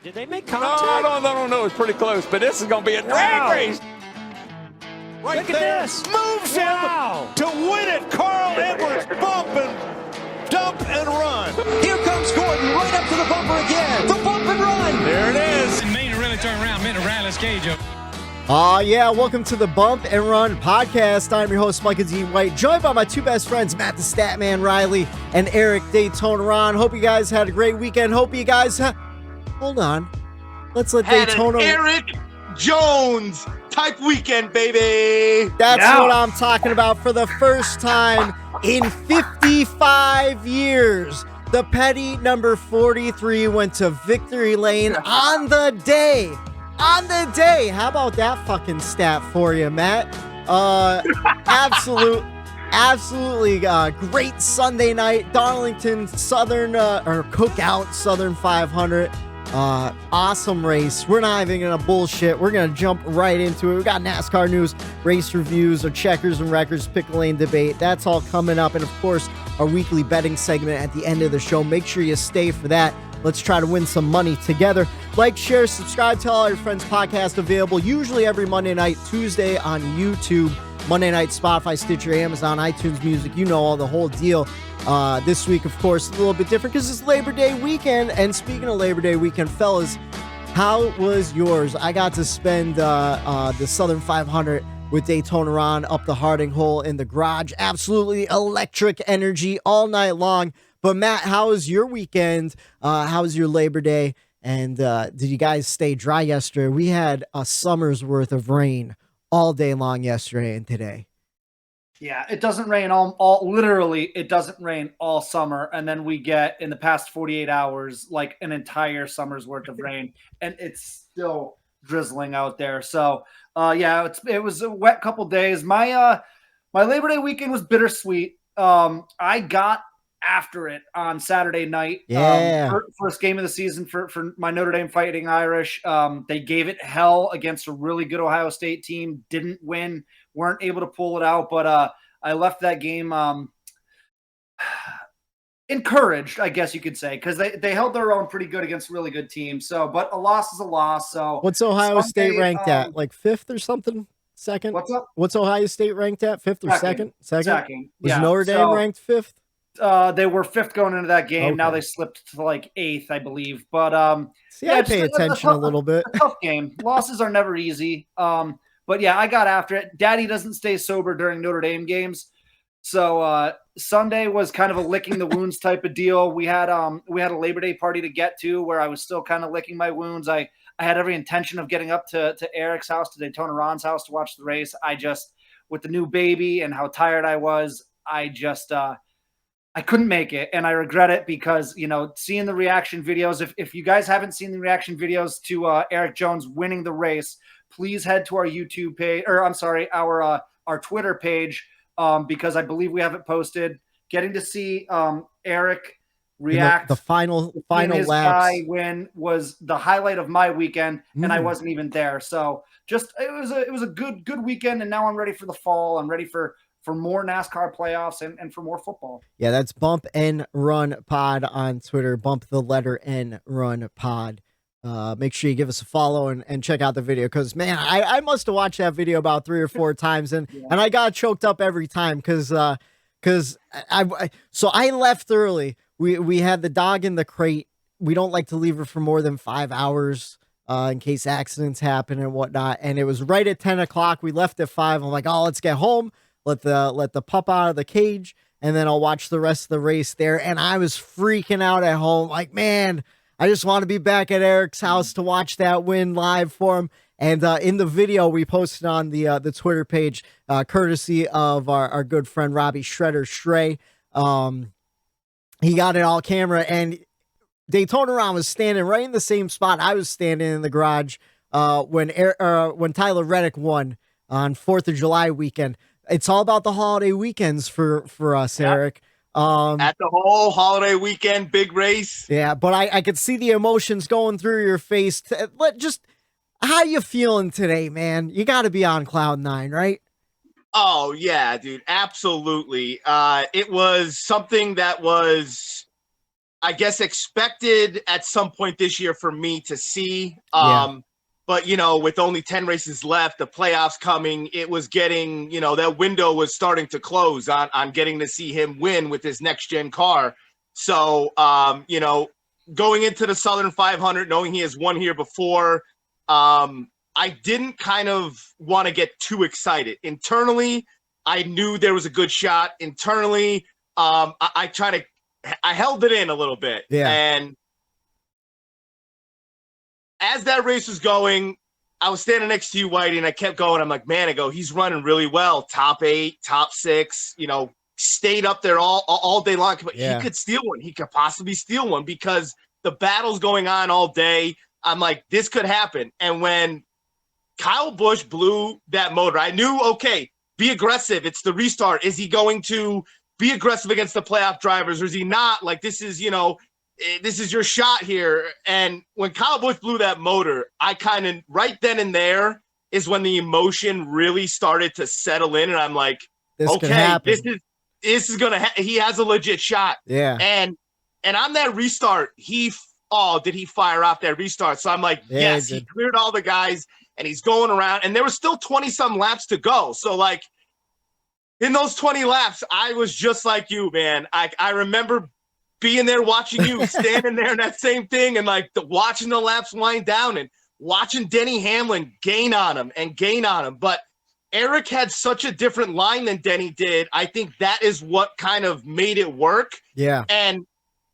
Did they make No, contact? no. It's pretty close, but this is going to be a drag race. Right Look at there, this. moves Wow. him to win it. Carl Edwards bump and dump and run. Here comes Gordon right up to the bumper again. The bump and run. There it is. Maine to really turn around, Maine to Reilly's cage up. Yeah, welcome to the Bump and Run podcast. I'm your host, Micah D. White, joined by my two best friends, Matt the Statman Reilly and Erik Daytona Ron. Hope you guys had a great weekend. Hope you guys hold on. Let's let Had Daytona. an Erik Jones type weekend, baby. That's what I'm talking about. For the first time in 55 years, the Petty number 43 went to victory lane on the day. On the day. How about that fucking stat for you, Matt? Absolutely great Sunday night. Darlington Southern or Cookout Southern 500. Awesome race. We're not even gonna bullshit. We're gonna jump right into it. We got NASCAR news, race reviews, our checkers and records, pick a lane debate. That's all coming up, and of course, our weekly betting segment at the end of the show. Make sure you stay for that. Let's try to win some money together. Like, share, subscribe, tell all your friends. Podcast available usually every Monday night, Tuesday on YouTube, Monday night, Spotify, Stitcher, Amazon, iTunes Music. You know all the whole deal. This week, of course, a little bit different because it's Labor Day weekend. And speaking of Labor Day weekend, fellas, how was yours? I got to spend the Southern 500 with Daytona Ron up the Harding hole in the garage. Absolutely electric energy all night long. But Matt, how was your weekend? How was your Labor Day? And did you guys stay dry yesterday? We had a summer's worth of rain all day long yesterday and today. Yeah, it doesn't rain all literally, it doesn't rain all summer. And then we get in the past 48 hours, like an entire summer's worth of rain, and it's still drizzling out there. So yeah, it was a wet couple days. My Labor Day weekend was bittersweet. I got after it on Saturday night. First game of the season for my Notre Dame Fighting Irish. They gave it hell against a really good Ohio State team. Didn't win, weren't able to pull it out, but I left that game encouraged, I guess you could say, because they held their own pretty good against really good teams. So, but a loss is a loss. So what's Ohio State ranked at? Like fifth or something? Second? What's up? What's Ohio State ranked at? Fifth or second? Second. Was Yeah. Notre Dame ranked fifth? They were fifth going into that game. Okay. Now they slipped to like eighth, I believe. But I pay attention a little bit. A tough game. Losses are never easy. But yeah, I got after it. Daddy doesn't stay sober during Notre Dame games, so Sunday was kind of a licking the wounds type of deal. We had a Labor Day party to get to where I was still kind of licking my wounds. I had every intention of getting up to Erik's house, to Daytona Ron's house to watch the race. I just, with the new baby and how tired I was, I couldn't make it, and I regret it because, you know, seeing the reaction videos, if you guys haven't seen the reaction videos to Erik Jones winning the race, please head to our YouTube page, or I'm sorry, our Twitter page, because I believe we have it posted. Getting to see Erik react, the final his laps. guy win was the highlight of my weekend, and I wasn't even there. So just it was a good weekend, and now I'm ready for the fall. I'm ready for more NASCAR playoffs and for more football. Yeah, that's Bump and Run Pod on Twitter. Bump the letter N Run Pod. Make sure you give us a follow and check out the video, because man, I must have watched that video about 3 or 4 times, and I got choked up every time because I left early. We had the dog in the crate. We don't like to leave her for more than 5 hours in case accidents happen and whatnot. And it was right at 10 o'clock. We left at 5. I'm like, oh, let's get home. Let the pup out of the cage, and then I'll watch the rest of the race there. And I was freaking out at home. Like, man, I just want to be back at Erik's house to watch that win live for him. And in the video we posted on the Twitter page, courtesy of our good friend Robbie Shredder Stray, he got it all camera, and Daytona Ron was standing right in the same spot I was standing in the garage when Tyler Reddick won on 4th of July weekend. It's all about the holiday weekends for us, Erik. At the whole holiday weekend, big race. Yeah, but I could see the emotions going through your face. How you feeling today, man? You got to be on cloud 9, right? Oh, yeah, dude. Absolutely. It was something that was I guess, expected at some point this year for me to see. But, with only 10 races left, the playoffs coming, it was getting, that window was starting to close on getting to see him win with his next-gen car. So, going into the Southern 500, knowing he has won here before, I didn't kind of want to get too excited. Internally, I knew there was a good shot. Internally, I held it in a little bit. Yeah. And as that race was going, I was standing next to you, Whitey, and I kept going. I'm like, man, he's running really well. Top 8, top 6, stayed up there all day long. But he could steal one. He could possibly steal one because the battle's going on all day. I'm like, this could happen. And when Kyle Busch blew that motor, I knew, okay, be aggressive. It's the restart. Is he going to be aggressive against the playoff drivers, or is he not? Like, this is your shot here. And when Kyle Busch blew that motor, I kind of, right then and there is when the emotion really started to settle in. And I'm like, this is going to, he has a legit shot. Yeah. And on that restart, did he fire off that restart? So I'm like, yes, he cleared all the guys and he's going around, and there was still 20 some laps to go. So like in those 20 laps, I was just like you, man. I remember being there watching you, standing there in that same thing, and like watching the laps wind down and watching Denny Hamlin gain on him. But Erik had such a different line than Denny did. I think that is what kind of made it work. Yeah. And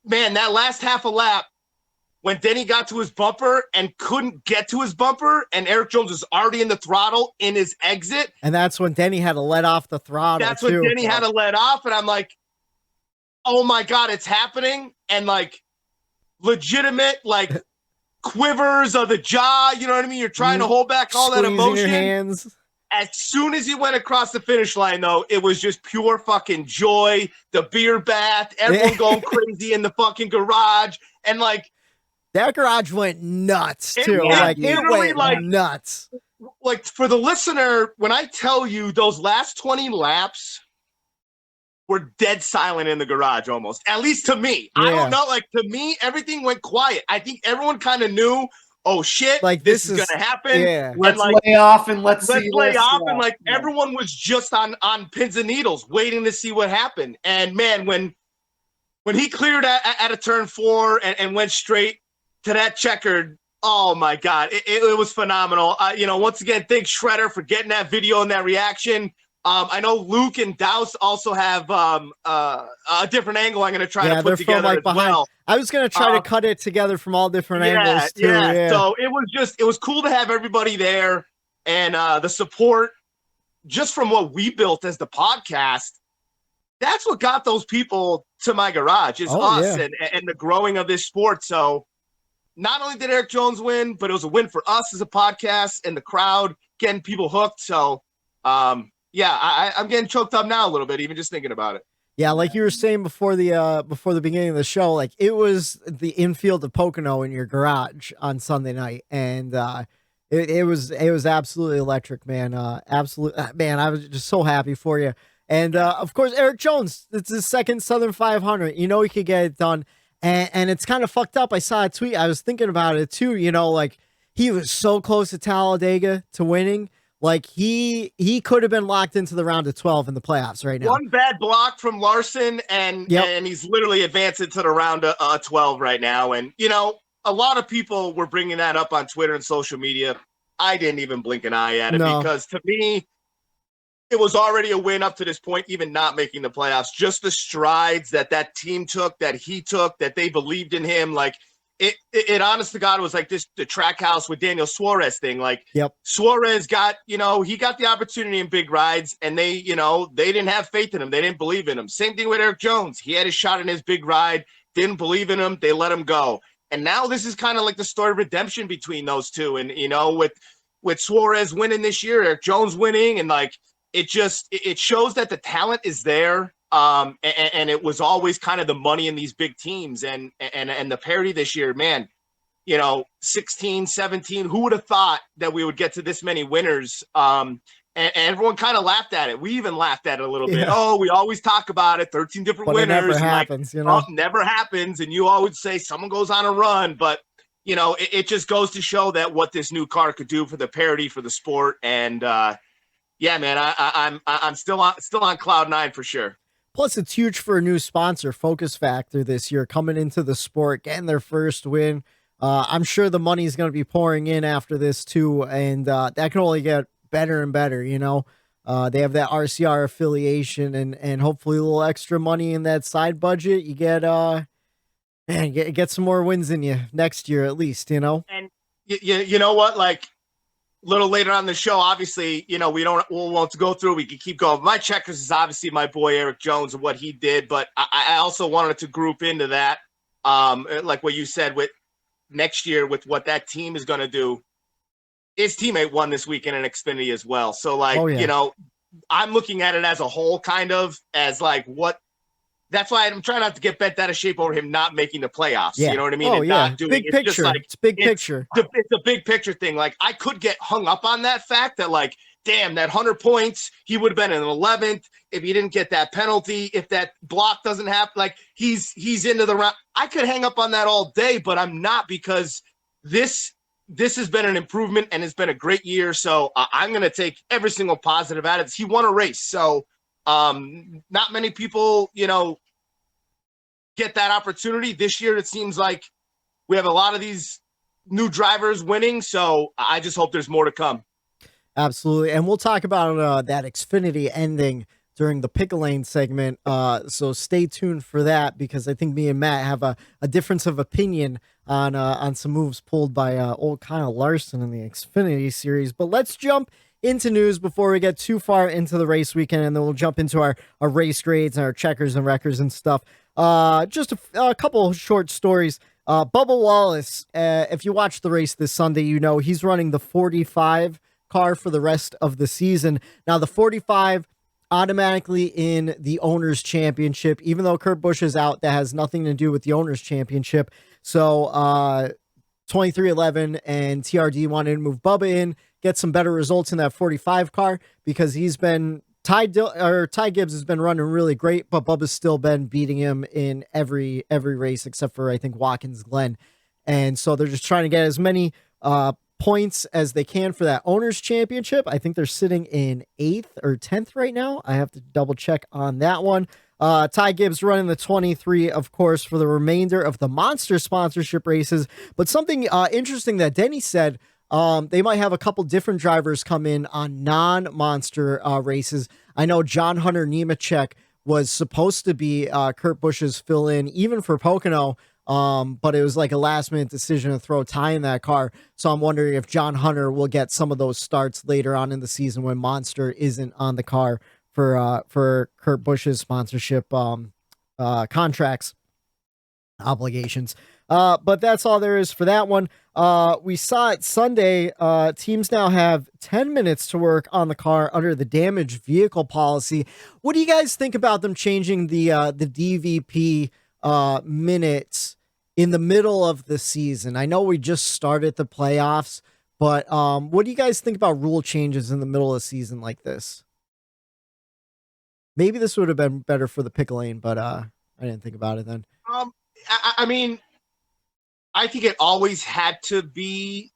man, that last half a lap, when Denny got to his bumper and couldn't get to his bumper, and Erik Jones was already in the throttle in his exit. And that's when Denny had to let off the throttle. That's when Denny had to let off. And I'm like, oh my God, it's happening. And like legitimate, like quivers of the jaw, you know what I mean? You're trying to hold back all that emotion. Your hands. As soon as he went across the finish line, though, it was just pure fucking joy. The beer bath, everyone going crazy in the fucking garage. And like, that garage went nuts too. It went nuts. Like, for the listener, when I tell you those last 20 laps were dead silent in the garage almost, at least to me. Yeah. I don't know. Like, to me, everything went quiet. I think everyone kind of knew, oh shit, like this is going to happen. Yeah. Let's lay off and let's lay off. And like everyone was just on pins and needles waiting to see what happened. And man, when he cleared at a turn 4 and went straight to that checkered, oh my God, it was phenomenal. Once again, thanks Shredder for getting that video and that reaction. I know Luke and Douse also have a different angle I'm going to try to put together as well. I was going to try to cut it together from all different angles too. Yeah. So it was cool to have everybody there, and the support just from what we built as the podcast. That's what got those people to my garage, is us and the growing of this sport. So not only did Erik Jones win, but it was a win for us as a podcast and the crowd, getting people hooked. So, I'm getting choked up now a little bit, even just thinking about it. Yeah, like you were saying before the beginning of the show, like it was the infield of Pocono in your garage on Sunday night, and it was absolutely electric, man. Man, I was just so happy for you. And of course, Erik Jones, it's his second Southern 500. You know he could get it done. And it's kind of fucked up. I saw a tweet. I was thinking about it too. Like he was so close to Talladega to winning. Like he could have been locked into the round of 12 in the playoffs right now. One bad block from Larson, and he's literally advancing to the round of 12 right now. And a lot of people were bringing that up on Twitter and social media. I didn't even blink an eye at it because to me, it was already a win up to this point, even not making the playoffs. Just the strides that team took, that he took, that they believed in him. Like it honest to God was like the track house with Daniel Suarez thing. Like Suarez got, he got the opportunity in big rides, and they didn't have faith in him. They didn't believe in him. Same thing with Erik Jones. He had his shot in his big ride, didn't believe in him. They let him go. And now this is kind of like the story of redemption between those two. And, with Suarez winning this year, Erik Jones winning, and like, it shows that the talent is there. And it was always kind of the money in these big teams and the parity this year, man, 16, 17, who would have thought that we would get to this many winners? And and everyone kind of laughed at it. We even laughed at it a little bit. Yeah. Oh, we always talk about it, 13 different But winners. it never and happens, like, you know? oh, never happens. And you always say someone goes on a run, but you know, it just goes to show that what this new car could do for the parity for the sport. And yeah, man, I'm still on cloud nine for sure. Plus, it's huge for a new sponsor, Focus Factor, this year, coming into the sport, getting their first win. I'm sure the money is going to be pouring in after this, too, and that can only get better and better, you know? They have that RCR affiliation, and hopefully a little extra money in that side budget. You get, get some more wins in you next year, at least, you know? And you know what? Like, a little later on the show, obviously, you know, we'll want to go through. We can keep going. My checkers is obviously my boy Erik Jones and what he did, but I also wanted to group into that, like what you said with next year with what that team is going to do. His teammate won this weekend in Xfinity as well. So, like, you know, I'm looking at it as a whole, kind of as like what. That's why I'm trying not to get bent out of shape over him not making the playoffs. Yeah. You know what I mean? Oh, and yeah. not doing Big it's picture. just like It's big picture. It's a big picture thing. Like, I could get hung up on that fact that, like, damn, that 100 points, he would have been in 11th if he didn't get that penalty. If that block doesn't happen, like, he's into the round. I could hang up on that all day, but I'm not, because this has been an improvement and it's been a great year. So I'm going to take every single positive out of it. He won a race. So not many people, you know, get that opportunity this year. It seems like we have a lot of these new drivers winning, so I just hope there's more to come. Absolutely, and we'll talk about that Xfinity ending during the pick lane segment, so stay tuned for that, because I think me and Matt have a difference of opinion on some moves pulled by old Kyle Larson in the Xfinity series. But let's jump into news before we get too far into the race weekend, and then we'll jump into our race grades and our checkers and records and stuff. Just a couple of short stories. Bubba Wallace, if you watch the race this Sunday, you know he's running the 45 car for the rest of the season. Now, the 45 automatically in the Owners' Championship, even though Kurt Busch is out, that has nothing to do with the Owners' Championship. So, 2311 and TRD wanted to move Bubba in, get some better results in that 45 car, because he's been Ty Gibbs has been running really great, but Bubba's still been beating him in every race except for, I think, Watkins Glen. And so they're just trying to get as many points as they can for that Owners' Championship. I think they're sitting in 8th or 10th right now. I have to double check on that one. Ty Gibbs running the 23, of course, for the remainder of the Monster sponsorship races. But something interesting that Denny said, they might have a couple different drivers come in on non-Monster races. I know John Hunter Nemechek was supposed to be Kurt Busch's fill-in, even for Pocono, but it was like a last-minute decision to throw Ty in that car. So I'm wondering if John Hunter will get some of those starts later on in the season when Monster isn't on the car for Kurt Busch's sponsorship contracts obligations. But that's all there is for that one. We saw it Sunday. Teams now have 10 minutes to work on the car under the damaged vehicle policy. What do you guys think about them changing the DVP minutes in the middle of the season? I know we just started the playoffs, but what do you guys think about rule changes in the middle of the season like this? Maybe this would have been better for the pick lane, but I didn't think about it then. I mean, I think it always had to be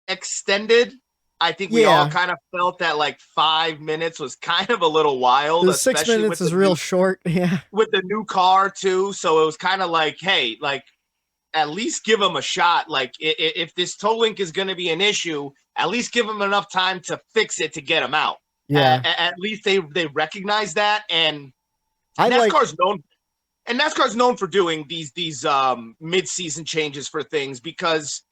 extended. I think we all kind of felt that like 5 minutes was kind of a little wild. The 6 minutes is real short. Yeah. With the new car too. So it was kind of like, hey, like at least give them a shot. Like if this toe link is going to be an issue, at least give them enough time to fix it to get them out. Yeah. At least they recognize that. And NASCAR's known for doing these mid-season changes for things, because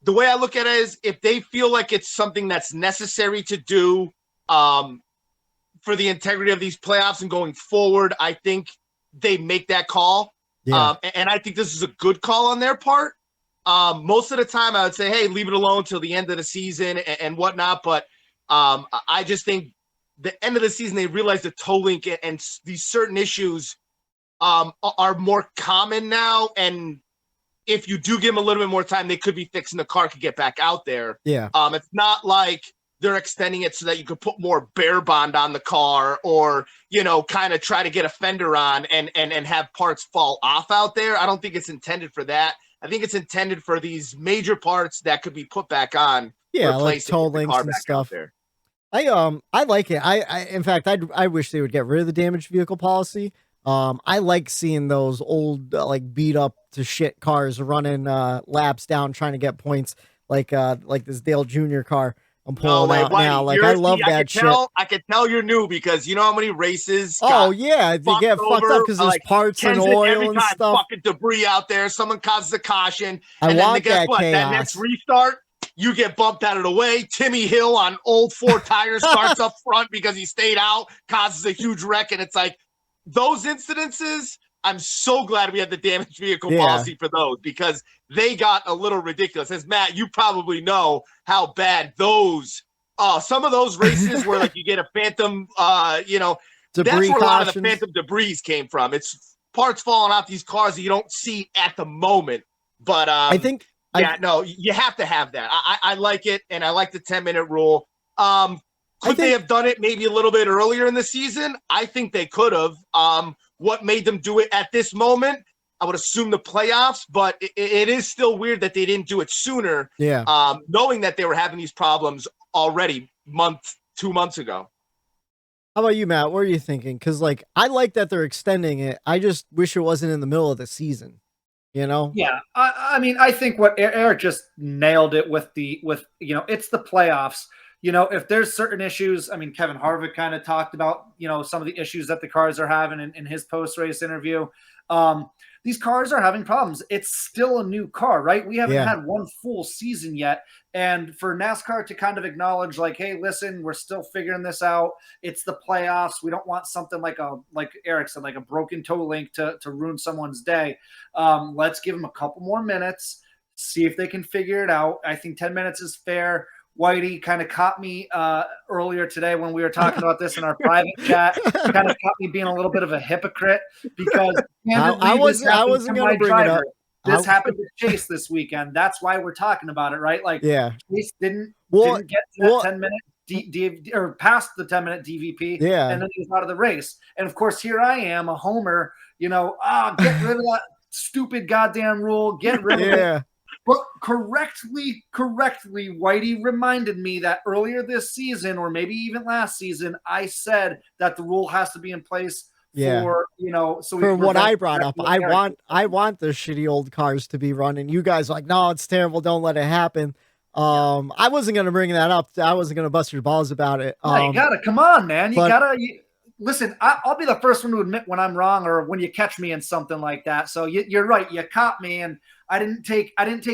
the way I look at it is if they feel like it's something that's necessary to do for the integrity of these playoffs and going forward, I think they make that call. Yeah. And I think this is a good call on their part. Most of the time I would say, hey, leave it alone till the end of the season and whatnot. But I just think the end of the season, they realize the toe link and these certain issues are more common now, and if you do give them a little bit more time, they could be fixing the car, could get back out there. Yeah. It's not like they're extending it so that you could put more bear bond on the car, or, you know, kind of try to get a fender on and have parts fall off out there. I don't think it's intended for that. I think it's intended for these major parts that could be put back on. Yeah, like toe links and stuff. There. I like it. In fact, I wish they would get rid of the damaged vehicle policy. I like seeing those old like beat up to shit cars running laps down trying to get points, like this Dale Jr. car I'm pulling out now. Like, I love that shit. I can tell you're new because you know how many races. Oh yeah, they get fucked up because there's like parts and oil and stuff. Fucking debris out there. Someone causes a caution, and then guess what? That next restart, you get bumped out of the way. Timmy Hill on old 4 tires starts up front because he stayed out, causes a huge wreck, and it's like those incidences. I'm so glad we had the damaged vehicle policy for those, because they got a little ridiculous. As Matt, you probably know how bad those, some of those races where like you get a phantom, you know, debris that's where a lot of the cautions. phantom debris came from. It's parts falling off these cars that you don't see at the moment. But I think, no, you have to have that. I like it, and I like the 10-minute rule. Could they have done it maybe a little bit earlier in the season? I think they could have. What made them do it at this moment? I would assume the playoffs, but it is still weird that they didn't do it sooner. Yeah. Knowing that they were having these problems already 2 months ago. How about you, Matt? What are you thinking? Because like I like that they're extending it. I just wish it wasn't in the middle of the season. You know? Yeah. I mean, I think what Erik just nailed it with you know, it's the playoffs. You know, if there's certain issues, I mean, Kevin Harvick kind of talked about, you know, some of the issues that the cars are having in his post-race interview. These cars are having problems. It's still a new car, right? We haven't had one full season yet. And for NASCAR to kind of acknowledge like, hey, listen, we're still figuring this out. It's the playoffs. We don't want something like Erik said, like a broken toe link to ruin someone's day. Let's give them a couple more minutes, see if they can figure it out. I think 10 minutes is fair. Whitey kind of caught me earlier today when we were talking about this in our private chat. Kind of caught me being a little bit of a hypocrite because I wasn't going to bring it up. This happened to Chase this weekend. That's why we're talking about it, right? Like, Chase didn't get to that 10-minute or past the 10-minute DVP, and then he was out of the race. And of course, here I am, a homer. You know, get rid of that stupid goddamn rule. Get rid of it. But correctly, Whitey reminded me that earlier this season, or maybe even last season, I said that the rule has to be in place for, you know, so for what I brought up. I want the shitty old cars to be running. You guys are like, no, it's terrible. Don't let it happen. I wasn't going to bring that up. I wasn't going to bust your balls about it. You gotta come on, man. Listen, I'll be the first one to admit when I'm wrong or when you catch me in something like that. So you're right. You caught me, and I didn't take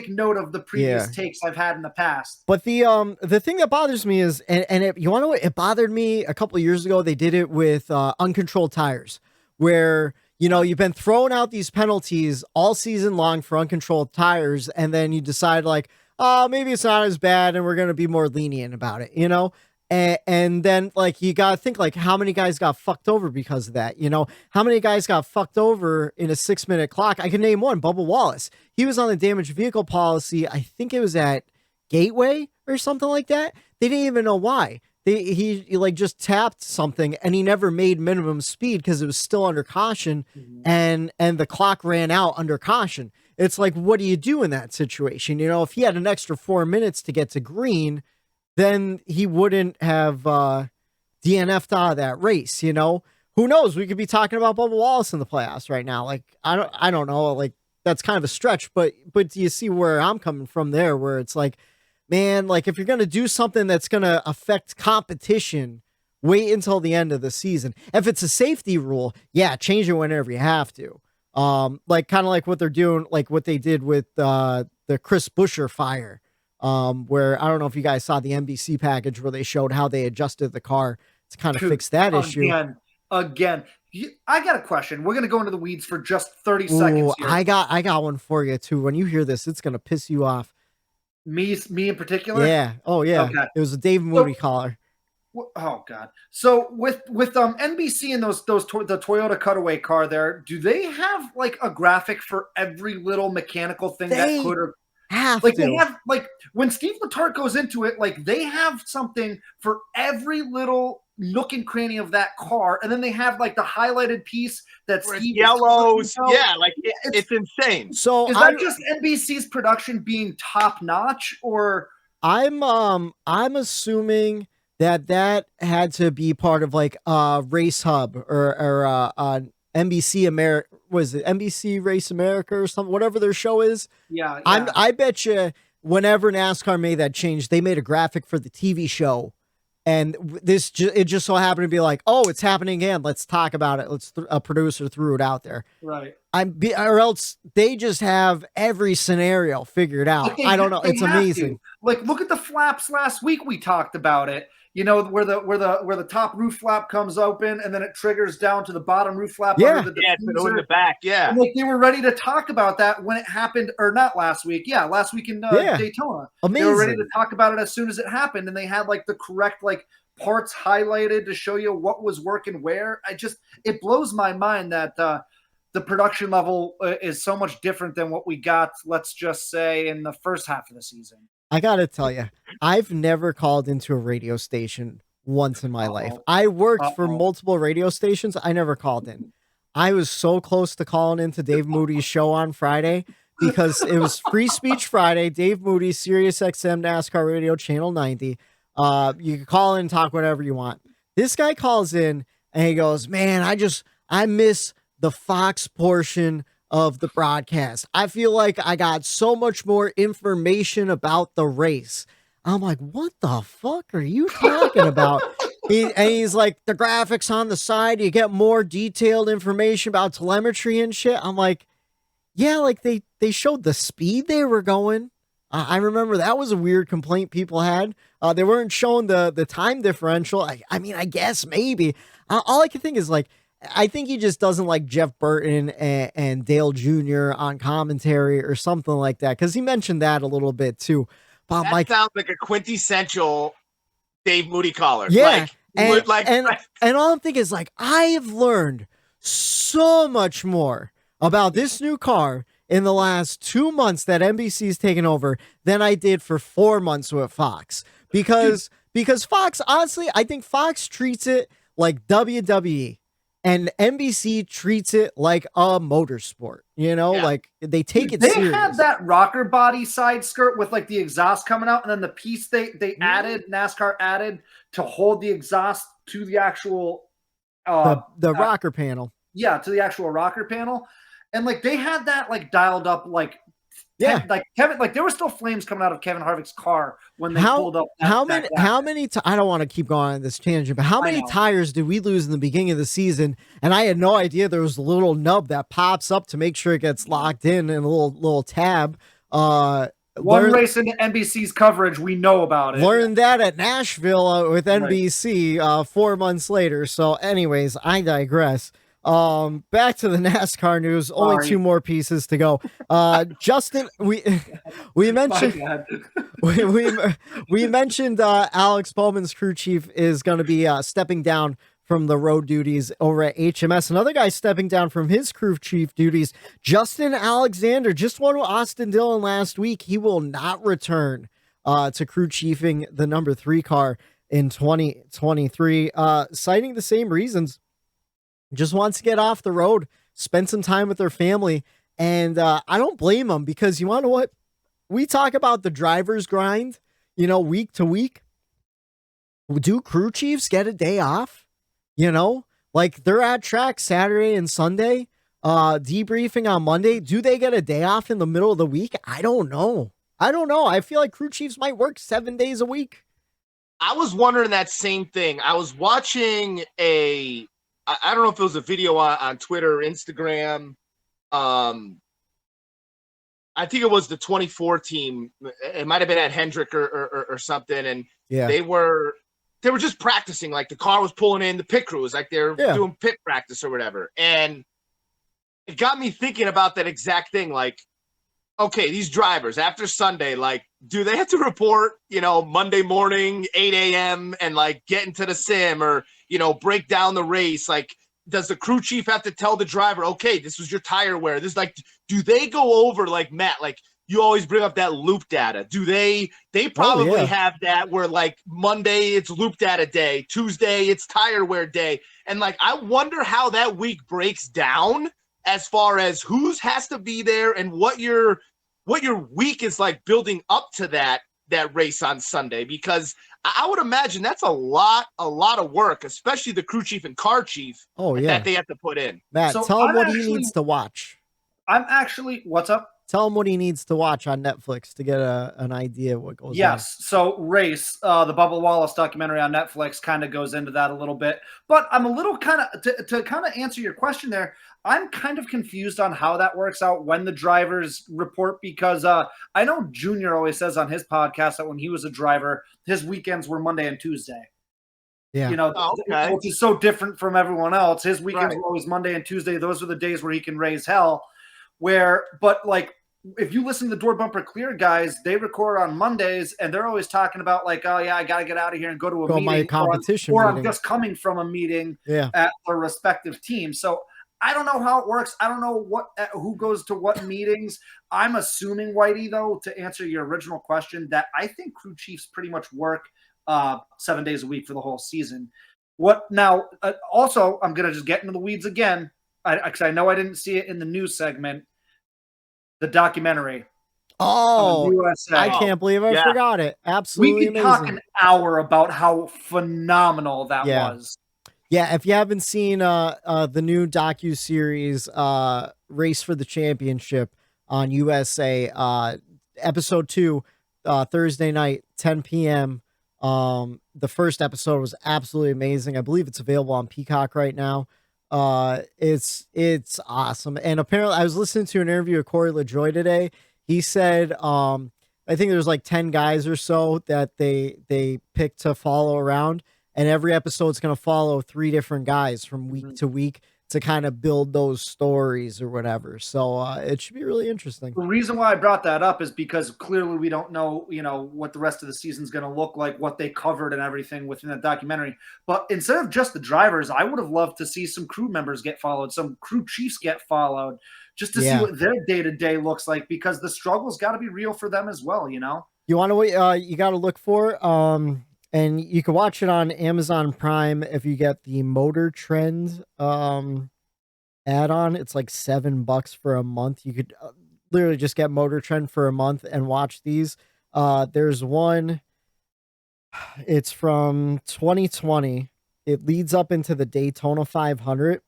note of the previous takes I've had in the past. But the thing that bothers me is, you want to know what? It bothered me a couple of years ago. They did it with uncontrolled tires, where, you know, you've been throwing out these penalties all season long for uncontrolled tires, and then you decide like, oh, maybe it's not as bad, and we're going to be more lenient about it, you know? And then, like, you got to think, like, how many guys got fucked over because of that? You know, how many guys got fucked over in a 6-minute clock? I can name one, Bubba Wallace. He was on the damaged vehicle policy. I think it was at Gateway or something like that. They didn't even know why. He like just tapped something, and he never made minimum speed because it was still under caution, and the clock ran out under caution. It's like, what do you do in that situation? You know, if he had an extra 4 minutes to get to green, then he wouldn't have DNF'd out of that race, you know? Who knows? We could be talking about Bubba Wallace in the playoffs right now. Like, I don't know. Like, that's kind of a stretch, but do you see where I'm coming from there, where it's like, man, like, if you're going to do something that's going to affect competition, wait until the end of the season. If it's a safety rule, change it whenever you have to. Like, kind of like what they're doing, like what they did with the Chris Buescher fire. Where I don't know if you guys saw the NBC package where they showed how they adjusted the car to kind of fix that issue. Again, I got a question. We're going to go into the weeds for just 30 seconds here. I got one for you too. When you hear this, it's going to piss you off. Me in particular? Yeah. Oh yeah. Okay. It was a Dave Moody caller. Oh God. So with NBC and the Toyota Cutaway car there, do they have like a graphic for every little mechanical thing that could or They have when Steve Letarte goes into it, they have something for every little nook and cranny of that car, and then they have the highlighted piece that Steve yellows. It's insane. So is that just NBC's production being top notch, or I'm assuming that had to be part of Race Hub or NBC America. Was it NBC Race America or something? Whatever their show is. Yeah. I bet you whenever NASCAR made that change, they made a graphic for the TV show, and it just so happened to be oh, it's happening again. Let's talk about it. A producer threw it out there. Right. Or else they just have every scenario figured out. I don't know. It's amazing. Look at the flaps last week. We talked about it. Where the top roof flap comes open and then it triggers down to the bottom roof flap. Under the in the back. Yeah. And they were ready to talk about that when it happened, or not last week. Yeah, last week in Daytona. Amazing. They were ready to talk about it as soon as it happened, and they had the correct parts highlighted to show you what was working where. It blows my mind that the production level is so much different than what we got, let's just say, in the first half of the season. I gotta tell you, I've never called into a radio station once in my life. I worked for multiple radio stations. I never called in. I was so close to calling into Dave Moody's show on Friday because it was Free Speech Friday. Dave Moody, Sirius XM NASCAR Radio Channel 90. You can call in and talk whatever you want. This guy calls in and he goes, "Man, I miss the Fox portion of the broadcast. I feel like I got so much more information about the race." I'm like, what the fuck are you talking about? He's like, the graphics on the side, you get more detailed information about telemetry and shit. I'm like, yeah, they showed the speed they were going. I remember that was a weird complaint people had. They weren't showing the time differential. I mean, I guess maybe. All I can think is I think he just doesn't like Jeff Burton and Dale Jr. on commentary or something like that. Because he mentioned that a little bit too. But that sounds like a quintessential Dave Moody caller. Yeah. And all I'm thinking is I have learned so much more about this new car in the last 2 months that NBC's taken over than I did for 4 months with Fox. Because Fox, honestly, I think Fox treats it like WWE. And NBC treats it like a motorsport, they take it serious. They had that rocker body side skirt with the exhaust coming out, and then the piece they added, NASCAR added to hold the exhaust to the actual the rocker panel. Yeah, to the actual rocker panel. And they had that dialed up Kevin, there were still flames coming out of Kevin Harvick's car when they pulled up. How many? I don't want to keep going on this tangent, but how many tires did we lose in the beginning of the season? And I had no idea there was a little nub that pops up to make sure it gets locked in and a little tab. One race into NBC's coverage, we know about it. Learned that at Nashville with NBC 4 months later. So, anyways, I digress. Back to the NASCAR news. Only 2 more pieces to go. Justin, we mentioned we mentioned Alex Bowman's crew chief is going to be stepping down from the road duties over at HMS. Another guy stepping down from his crew chief duties, Justin Alexander, just won with Austin Dillon last week. He will not return to crew chiefing the number 3 car in 2023, citing the same reasons. Just wants to get off the road, spend some time with their family. And I don't blame them, because you want to know what? We talk about the driver's grind, week to week. Do crew chiefs get a day off? They're at track Saturday and Sunday, debriefing on Monday. Do they get a day off in the middle of the week? I don't know. I feel like crew chiefs might work 7 days a week. I was wondering that same thing. I was watching I don't know if it was a video on Twitter or Instagram. I think it was the 24 team. It might have been at Hendrick or something. And they were just practicing. The car was pulling in, the pit crew was they're doing pit practice or whatever. And it got me thinking about that exact thing. Okay, these drivers after Sunday, do they have to report, Monday morning, 8 a.m. and get into the sim or, break down the race? Does the crew chief have to tell the driver, okay, this was your tire wear? This do they go over Matt? you always bring up that loop data. Do they probably have that where like Monday it's loop data day, Tuesday it's tire wear day. And like, I wonder how that week breaks down as far as who's has to be there and what your week is like building up to that race on Sunday, because I would imagine that's a lot of work, especially the crew chief and car chief that they have to put in. Matt, So tell him what he needs to watch. What's up? Tell him what he needs to watch on Netflix to get an idea of what goes on. Yes. So Race, the Bubba Wallace documentary on Netflix kind of goes into that a little bit. But I'm a little to kind of answer your question there, I'm kind of confused on how that works out when the drivers report, because I know Junior always says on his podcast that when he was a driver, his weekends were Monday and Tuesday. Yeah. You know, which is so different from everyone else. His weekends were always Monday and Tuesday. Those are the days where he can raise hell. But like, if you listen to the Door Bumper Clear guys, they record on Mondays and they're always talking about like, oh yeah, I got to get out of here and go to a meeting, my competition or meeting. I'm just coming from a meeting at their respective team. So I don't know how it works. I don't know who goes to what meetings. I'm assuming, Whitey, though, to answer your original question, that I think crew chiefs pretty much work 7 days a week for the whole season. Also, I'm going to just get into the weeds again, because I know I didn't see it in the news segment. The documentary. Oh, USA. I can't believe I forgot it. Absolutely we could amazing. talk an hour about how phenomenal that was. Yeah, if you haven't seen the new docu-series Race for the Championship on USA, episode 2, Thursday night, 10 p.m. The first episode was absolutely amazing. I believe it's available on Peacock right now. It's awesome. And apparently I was listening to an interview with Corey LaJoie today. He said, I think there's like 10 guys or so that they picked to follow around, and every episode's going to follow 3 different guys from week to week to kind of build those stories or whatever. So it should be really interesting. The reason why I brought that up is because clearly we don't know, what the rest of the season's going to look like, what they covered and everything within that documentary. But instead of just the drivers, I would have loved to see some crew members get followed, some crew chiefs get followed, just to see what their day-to-day looks like, because the struggle's got to be real for them as well, You want to you got to look for and you can watch it on Amazon Prime if you get the Motor Trend add-on. It's like $7 for a month. You could literally just get Motor Trend for a month and watch these. There's one, it's from 2020. It leads up into the Daytona 500.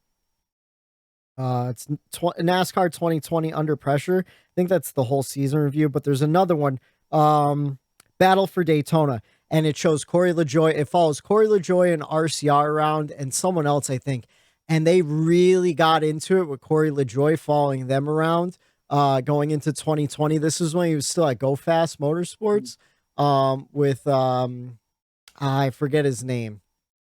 It's NASCAR 2020 Under Pressure. I think that's the whole season review, but there's another one, Battle for Daytona. And it shows Corey LaJoie. It follows Corey LaJoie and RCR around and someone else, I think. And they really got into it with Corey LaJoie following them around going into 2020. This is when he was still at Go Fast Motorsports with, I forget his name,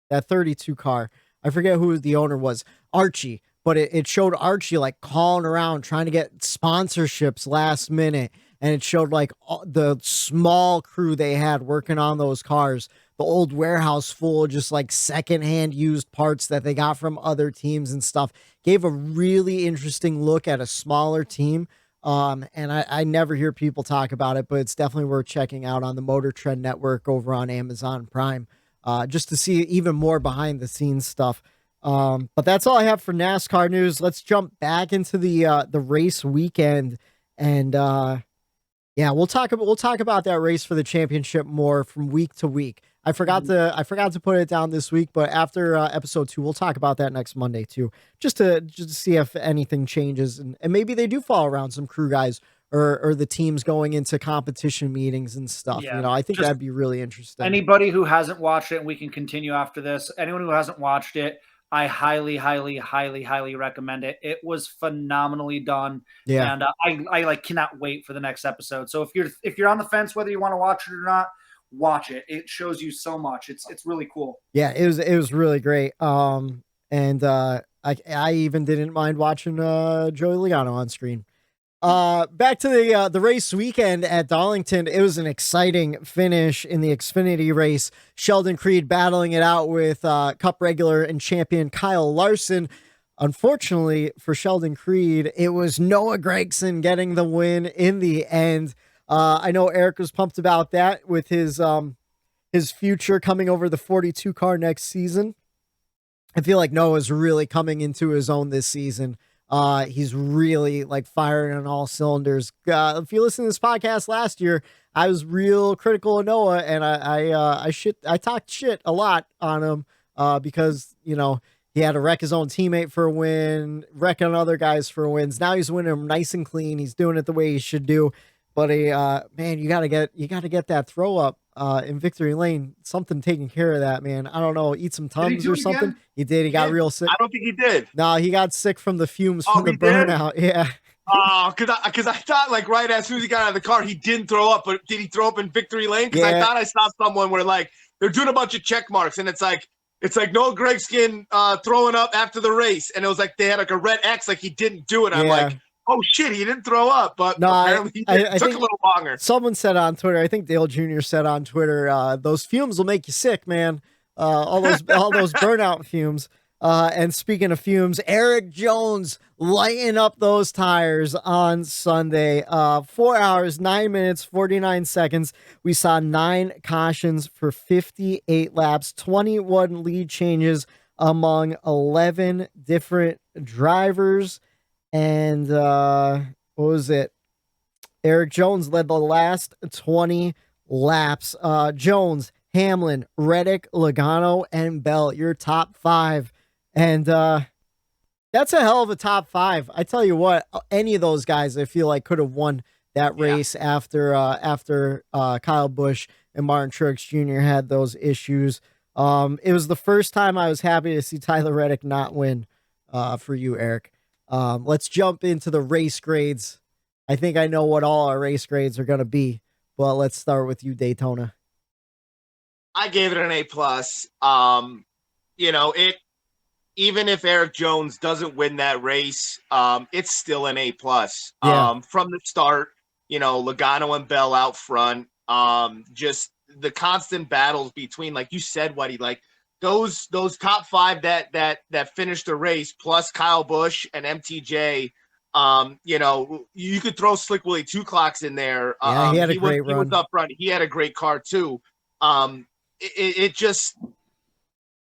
that 32 car. I forget who the owner was, Archie. But it showed Archie like calling around, trying to get sponsorships last minute. And it showed like the small crew they had working on those cars, the old warehouse full of just like secondhand used parts that they got from other teams and stuff. Gave a really interesting look at a smaller team. And I never hear people talk about it, but it's definitely worth checking out on the Motor Trend Network over on Amazon Prime, just to see even more behind the scenes stuff. But that's all I have for NASCAR news. Let's jump back into the race weekend, and we'll talk about that race for the championship more from week to week. I forgot to put it down this week, but after episode 2, we'll talk about that next Monday too, just to see if anything changes, and maybe they do follow around some crew guys or the teams going into competition meetings and stuff. Yeah, I think that'd be really interesting. Anybody who hasn't watched it, and we can continue after this. Anyone who hasn't watched it, I highly, highly, highly, highly recommend it. It was phenomenally done. Yeah. And I like cannot wait for the next episode. So if you're on the fence, whether you want to watch it or not, watch it. It shows you so much. It's really cool. Yeah, it was really great. I even didn't mind watching Joey Logano on screen. Back to the race weekend at Darlington. It was an exciting finish in the Xfinity race. Sheldon Creed battling it out with Cup regular and champion Kyle Larson. unfortunately for Sheldon Creed, it was Noah Gragson getting the win in the end. I know Erik was pumped about that with his future coming over the 42 car next season. I feel like Noah's really coming into his own this season. He's really like firing on all cylinders. If you listen to this podcast last year, I was real critical of Noah, and I talked shit a lot on him because, you know, he had to wreck his own teammate for a win, wrecking other guys for wins. Now he's winning them nice and clean. He's doing it the way he should do. But man, you gotta get that throw up in victory lane. Something taking care of that, man. I don't know, eat some Tums or something. Again? He did. He got real sick. I don't think he did. No, he got sick from the fumes from the burnout. Did? Yeah. Oh, because I thought like right as soon as he got out of the car, he didn't throw up. But did he throw up in victory lane? Because I thought I saw someone where like they're doing a bunch of check marks, and it's like Noah Gragson throwing up after the race, and it was like they had like a red X, like he didn't do it. I'm like, oh shit, he didn't throw up, but no, apparently it took a little longer. Someone said on Twitter, I think Dale Jr. said on Twitter, those fumes will make you sick, man. All those burnout fumes. And speaking of fumes, Erik Jones lighting up those tires on Sunday. 4 hours, 9 minutes, 49 seconds. We saw 9 cautions for 58 laps, 21 lead changes among 11 different drivers. And what was it? Erik Jones led the last 20 laps. Jones, Hamlin, Reddick, Logano, and Bell, your top 5. And that's a hell of a top 5. I tell you what, any of those guys I feel like could have won that race after Kyle Busch and Martin Truex Jr. had those issues. It was the first time I was happy to see Tyler Reddick not win for you, Erik. Let's jump into the race grades. I think I know what all our race grades are going to be, but let's start with you, Daytona. I gave it an A+. You know, even if Erik Jones doesn't win that race, it's still an A+. From the start, you know, Logano and Bell out front, just the constant battles between, like you said, Whitey, like those top 5 that finished the race, plus Kyle Busch and MTJ. You know, you could throw Slick Willie 2 clocks in there. Yeah, he had a great run. He was up front. He had a great car too. It just,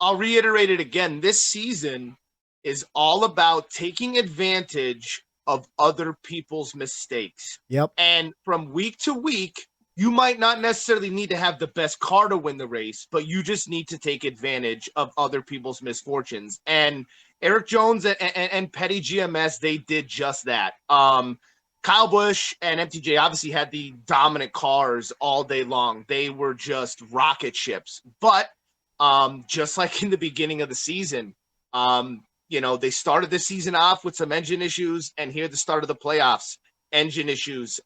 I'll reiterate it again. This season is all about taking advantage of other people's mistakes. Yep. And from week to week, you might not necessarily need to have the best car to win the race, but you just need to take advantage of other people's misfortunes. And Erik Jones and Petty GMS, they did just that. Kyle Busch and MTJ obviously had the dominant cars all day long. They were just rocket ships. But just like in the beginning of the season, you know, they started the season off with some engine issues, and here at the start of the playoffs, engine issues.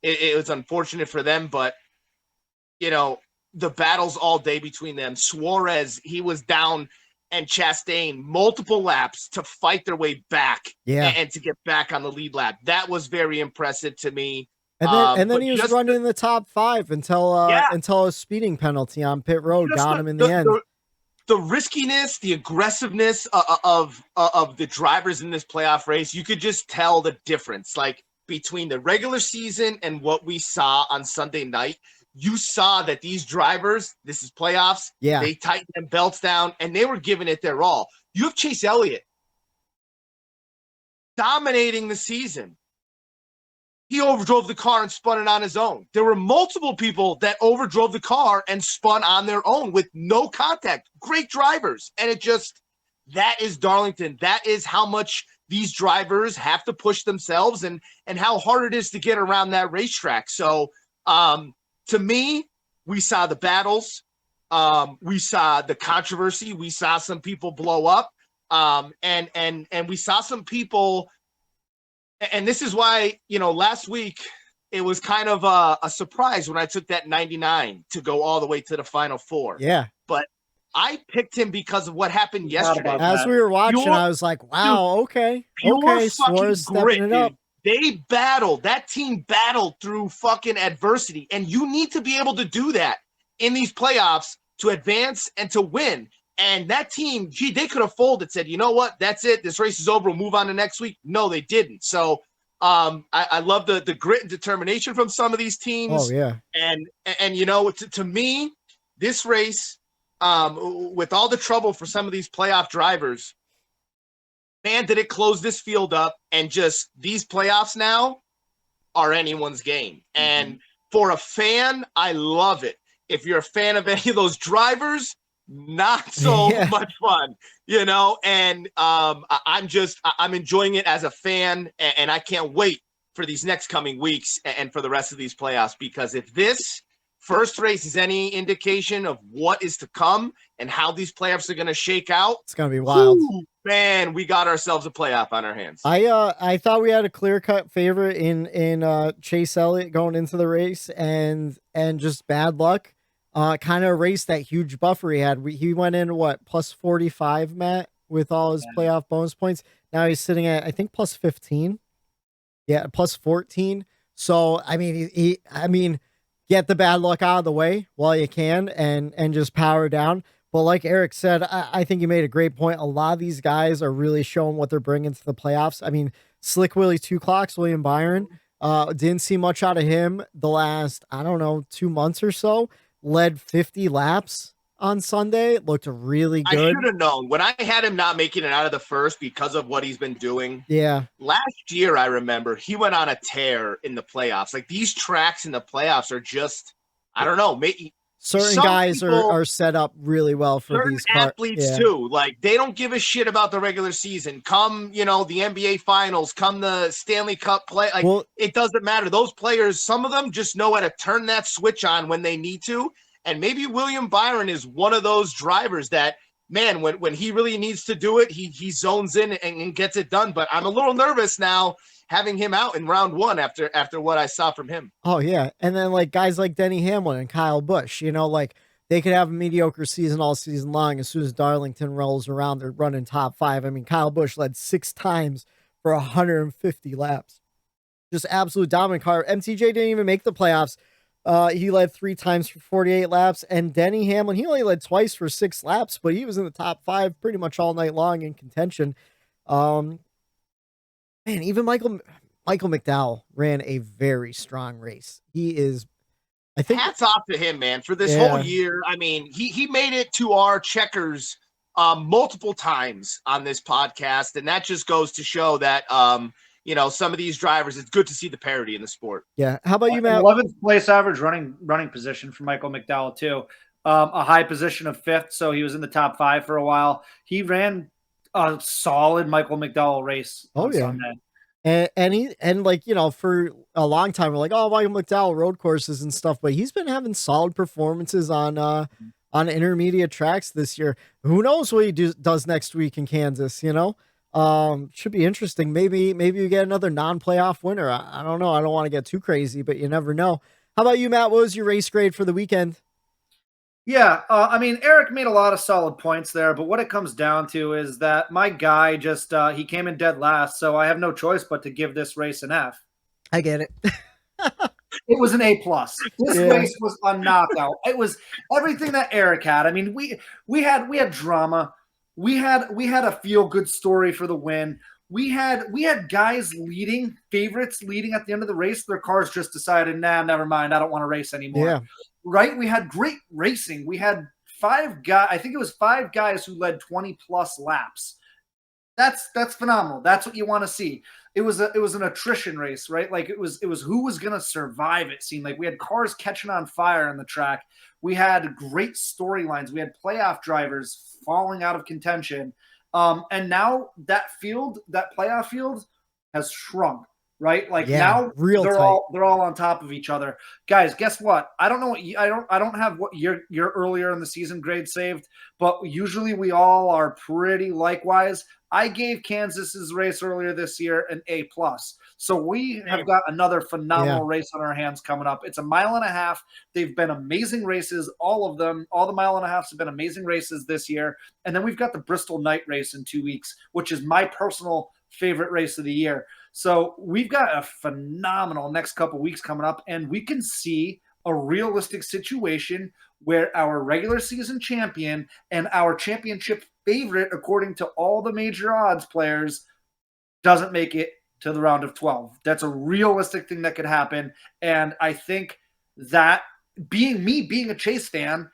It was unfortunate for them, but, you know, the battles all day between them. Suarez, he was down and Chastain multiple laps to fight their way back and to get back on the lead lap. That was very impressive to me. And then he was running in the top 5 until a speeding penalty on pit road got him in the end. The riskiness, the aggressiveness of the drivers in this playoff race, you could just tell the difference. Like between the regular season and what we saw on Sunday night, you saw that these drivers, this is playoffs, they tightened their belts down and they were giving it their all. You have Chase Elliott dominating the season. He overdrove the car and spun it on his own. There were multiple people that overdrove the car and spun on their own with no contact. Great drivers. And that is Darlington. That is how much these drivers have to push themselves and how hard it is to get around that racetrack. So, to me, we saw the battles. We saw the controversy. We saw some people blow up. And we saw some people. And this is why, you know, last week it was kind of a surprise when I took that 99 to go all the way to the Final 4. Yeah. But I picked him because of what happened yesterday. As we were watching, I was like, wow, okay. Suarez stepping it up. They battled. That team battled through fucking adversity. And you need to be able to do that in these playoffs to advance and to win. And that team, they could have folded, said, you know what, that's it. This race is over. We'll move on to next week. No, they didn't. So I love the grit and determination from some of these teams. Oh, yeah. And you know, to me, this race, with all the trouble for some of these playoff drivers, man, did it close this field up, and just these playoffs now are anyone's game. And for a fan, I love it. If you're a fan of any of those drivers, not so much fun, you know. And I'm enjoying it as a fan, and I can't wait for these next coming weeks and for the rest of these playoffs, because if this first race is any indication of what is to come and how these playoffs are going to shake out, it's going to be wild. Man, we got ourselves a playoff on our hands. I thought we had a clear-cut favorite in Chase Elliott going into the race, and just bad luck. Kind of erased that huge buffer he had. He went in plus 45, Matt, with all his playoff bonus points. Now he's sitting at, I think, plus 15. Yeah, plus 14. So I mean, get the bad luck out of the way while you can, and just power down. But like Erik said, I think you made a great point. A lot of these guys are really showing what they're bringing to the playoffs. I mean, Slick Willie 2 clocks, William Byron, didn't see much out of him the last, 2 months or so. Led 50 laps on Sunday. Looked really good. I should have known. When I had him not making it out of the first because of what he's been doing. Yeah. Last year, I remember, he went on a tear in the playoffs. Like, these tracks in the playoffs are just, I don't know, maybe certain guys are set up really well for these athletes too. Like, they don't give a shit about the regular season. Come, the NBA finals, come the Stanley Cup play. Like, it doesn't matter. Those players, some of them just know how to turn that switch on when they need to. And maybe William Byron is one of those drivers that, man, when he really needs to do it, he zones in and gets it done. But I'm a little nervous now having him out in round one after what I saw from him. Oh, yeah. And then, like, guys like Denny Hamlin and Kyle Busch, like, they could have a mediocre season all season long. As soon as Darlington rolls around, they're running top 5. I mean, Kyle Busch led 6 times for 150 laps. Just absolute dominant car. MTJ didn't even make the playoffs. He led 3 times for 48 laps. And Denny Hamlin, he only led twice for 6 laps, but he was in the top 5 pretty much all night long in contention. Man, even Michael McDowell ran a very strong race. He is, I think, hats off to him, man, for this whole year. I mean, he made it to our checkers multiple times on this podcast, and that just goes to show that some of these drivers, it's good to see the parity in the sport. Yeah. How about you, Matt? 11th place average running position for Michael McDowell too. A high position of 5th, so he was in the top 5 for a while. He ran a solid Michael McDowell race on Sunday. And for a long time, we're like, oh, Michael McDowell road courses and stuff, but he's been having solid performances on intermediate tracks this year. Who knows what he does next week in Kansas, should be interesting. Maybe you get another non-playoff winner. I don't know. I don't want to get too crazy, but you never know. How about you, Matt? What was your race grade for the weekend? Yeah, Erik made a lot of solid points there, but what it comes down to is that my guy just he came in dead last, so I have no choice but to give this race an F. I get it. It was an A+. This race was a knockout. It was everything that Erik had. I mean, we had drama. We had a feel-good story for the win. We had guys favorites leading at the end of the race. Their cars just decided, nah, never mind. I don't want to race anymore. Yeah. Right? We had great racing. We had 5 guys. I think it was 5 guys who led 20+ laps. That's phenomenal. That's what you want to see. It was an attrition race, right? Like it was who was going to survive. It seemed like we had cars catching on fire on the track. We had great storylines. We had playoff drivers falling out of contention. And now that playoff field has shrunk, right? Like now they're all on top of each other. Guys, guess what? I don't know what I don't have what your earlier in the season grade saved, but usually we all are pretty likewise. I gave Kansas's race earlier this year an A+. So we have got another phenomenal race on our hands coming up. It's a 1.5 miles. They've been amazing races, all of them. All the 1.5 miles have been amazing races this year. And then we've got the Bristol night race in 2 weeks, which is my personal favorite race of the year. So we've got a phenomenal next couple weeks coming up, and we can see a realistic situation where our regular season champion and our championship favorite, according to all the major odds players, doesn't make it to the round of 12. That's a realistic thing that could happen. And I think that being a Chase fan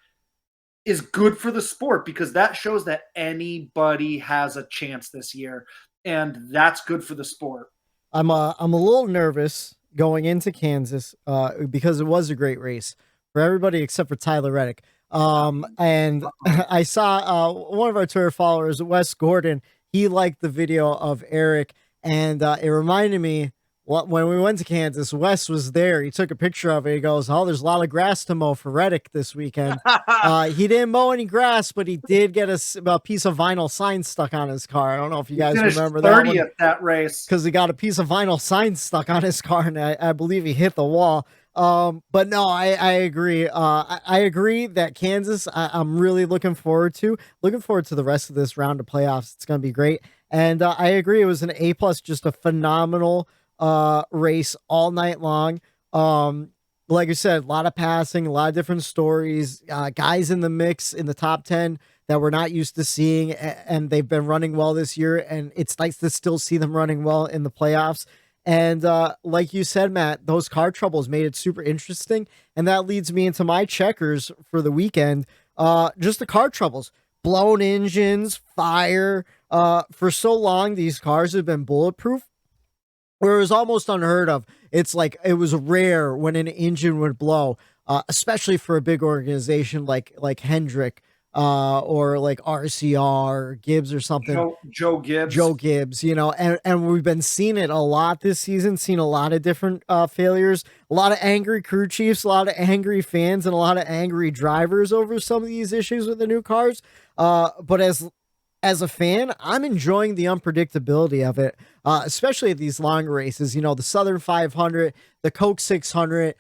is good for the sport, because that shows that anybody has a chance this year. And that's good for the sport. I'm a little nervous going into Kansas because it was a great race for everybody except for Tyler Reddick. And I saw one of our Twitter followers, Wes Gordon, he liked the video of Erik, and it reminded me when we went to Kansas, Wes was there. He took a picture of it. He goes, "Oh, there's a lot of grass to mow for Reddick this weekend." He didn't mow any grass, but he did get a piece of vinyl sign stuck on his car. I don't know if you guys remember that 30th one, that race, because he got a piece of vinyl sign stuck on his car, and I believe he hit the wall. But no, I agree. I agree that Kansas, I'm really looking forward to the rest of this round of playoffs. It's going to be great. And I agree. It was an A+, just a phenomenal race all night long. Like I said, a lot of passing, a lot of different stories, guys in the mix in the top 10 that we're not used to seeing, and they've been running well this year. And it's nice to still see them running well in the playoffs. And like you said, Matt, those car troubles made it super interesting. And that leads me into my checkers for the weekend. Just the car troubles, blown engines, fire. For so long, these cars have been bulletproof, where it was almost unheard of. It's like it was rare when an engine would blow, especially for a big organization like Hendrick, or like RCR or Gibbs or something. Joe Gibbs, and we've been seeing it a lot this season, seen a lot of different failures, a lot of angry crew chiefs, a lot of angry fans, and a lot of angry drivers over some of these issues with the new cars. But as a fan, I'm enjoying the unpredictability of it, especially at these long races. The Southern 500, the Coke 600.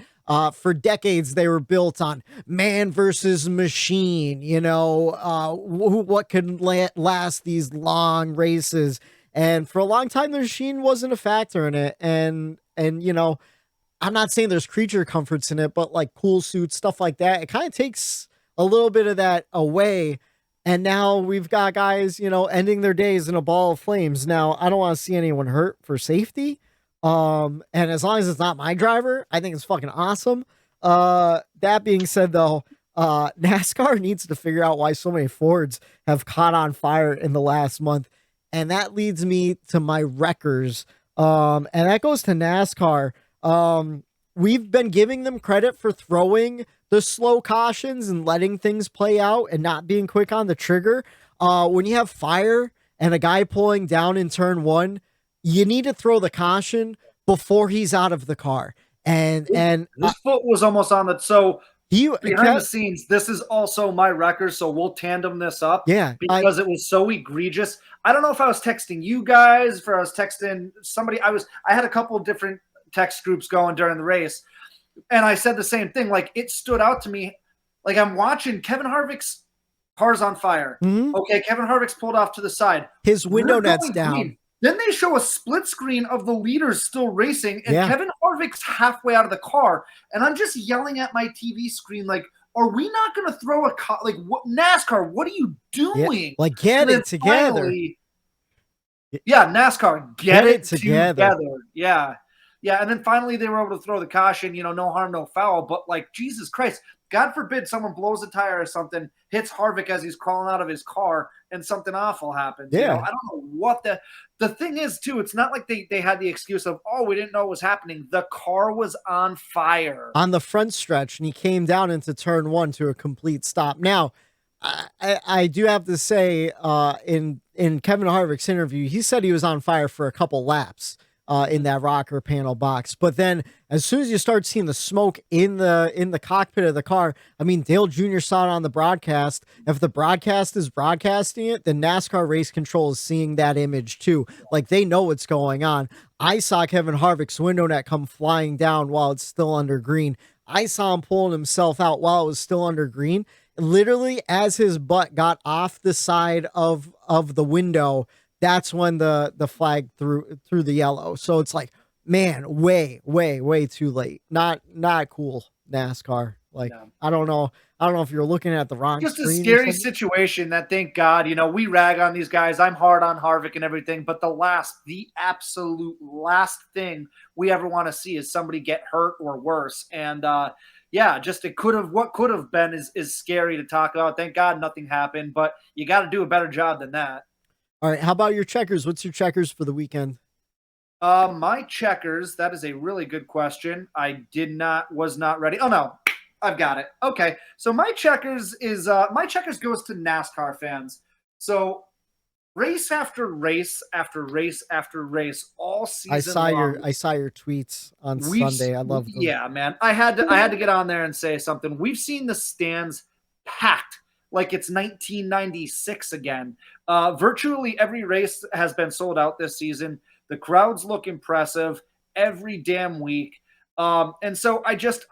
For decades, they were built on man versus machine. What could last these long races, and for a long time, the machine wasn't a factor in it. And I'm not saying there's creature comforts in it, but like cool suits, stuff like that, it kind of takes a little bit of that away. And now we've got guys, ending their days in a ball of flames. Now, I don't want to see anyone hurt for safety. And as long as it's not my driver, I think it's fucking awesome. That being said, though, NASCAR needs to figure out why so many Fords have caught on fire in the last month. And that leads me to my wreckers. And that goes to NASCAR. We've been giving them credit for throwing the slow cautions and letting things play out and not being quick on the trigger. When you have fire and a guy pulling down in turn one, you need to throw the caution before he's out of the car. And his foot was almost on it. So behind the scenes, this is also my record. So we'll tandem this up. Yeah, because it was so egregious. I don't know if I was texting you guys, if I was texting somebody. I had a couple of different text groups going during the race, and I said the same thing. Like, it stood out to me. Like, I'm watching Kevin Harvick's car's on fire. Mm-hmm. Okay, Kevin Harvick's pulled off to the side. His window net's down. Green. Then they show a split screen of the leaders still racing, and Kevin Harvick's halfway out of the car. And I'm just yelling at my TV screen, like, are we not going to throw a car? Like, what, NASCAR, what are you doing? Yeah, like, get it together. Finally, NASCAR, get it together. Yeah. Yeah, and then finally they were able to throw the caution, no harm, no foul. But, like, Jesus Christ, God forbid someone blows a tire or something, hits Harvick as he's crawling out of his car, and something awful happens. Yeah. I don't know what the thing is, too. It's not like they had the excuse of, we didn't know what was happening. The car was on fire. On the front stretch, and he came down into turn one to a complete stop. Now, I do have to say, in Kevin Harvick's interview, he said he was on fire for a couple laps. In that rocker panel box. But then as soon as you start seeing the smoke in the cockpit of the car, I mean, Dale Jr. saw it on the broadcast. If the broadcast is broadcasting it, then NASCAR Race Control is seeing that image too. Like, they know what's going on. I saw Kevin Harvick's window net come flying down while it's still under green. I saw him pulling himself out while it was still under green. Literally, as his butt got off the side of the window, that's when the flag threw the yellow. So it's like, man, way too late. Not cool. NASCAR. Like, I don't know if you're looking at the wrong just a screen scary situation that, thank God, we rag on these guys. I'm hard on Harvick and everything, but the absolute last thing we ever want to see is somebody get hurt or worse. And what could have been is scary to talk about. Thank God nothing happened, but you got to do a better job than that. All right, how about your checkers? What's your checkers for the weekend? My checkers, that is a really good question. Was not ready. Oh no, I've got it. Okay. So my checkers goes to NASCAR fans. So race after race after race after race all season I saw your tweets on Sunday. I love them. Yeah, man. I had to get on there and say something. We've seen the stands packed like it's 1996 again. Virtually every race has been sold out this season. The crowds look impressive every damn week. And so it's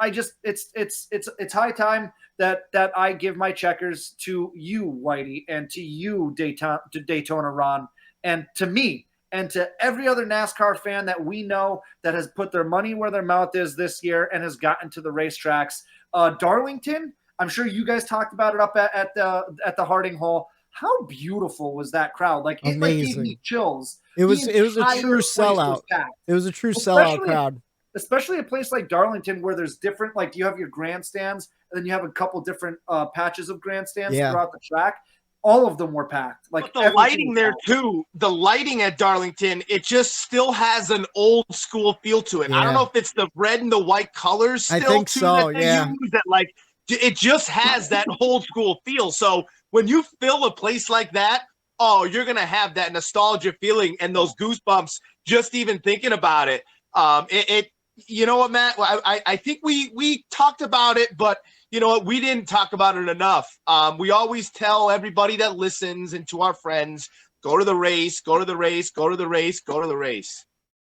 high time that I give my checkers to you, Whitey, and to you, Daytona Ron, and to me, and to every other NASCAR fan that we know that has put their money where their mouth is this year and has gotten to the racetracks. Darlington, I'm sure you guys talked about it up at the Harding Hole. How beautiful was that crowd? Like, it gave me chills. It was a true sellout. It was a true sellout crowd. Especially a place like Darlington where there's different, like you have your grandstands and then you have a couple different patches of grandstands throughout the track. All of them were packed. Like, but the lighting there too, the lighting at Darlington, it just still has an old school feel to it. I don't know if it's the red and the white colors still I think so, that they use, that like it just has that old school feel. So when you fill a place like that, oh, you're gonna have that nostalgia feeling and those goosebumps just even thinking about it. You know what, Matt? I think we talked about it, but you know what? We didn't talk about it enough. We always tell everybody that listens and to our friends, go to the race, go to the race, go to the race, go to the race.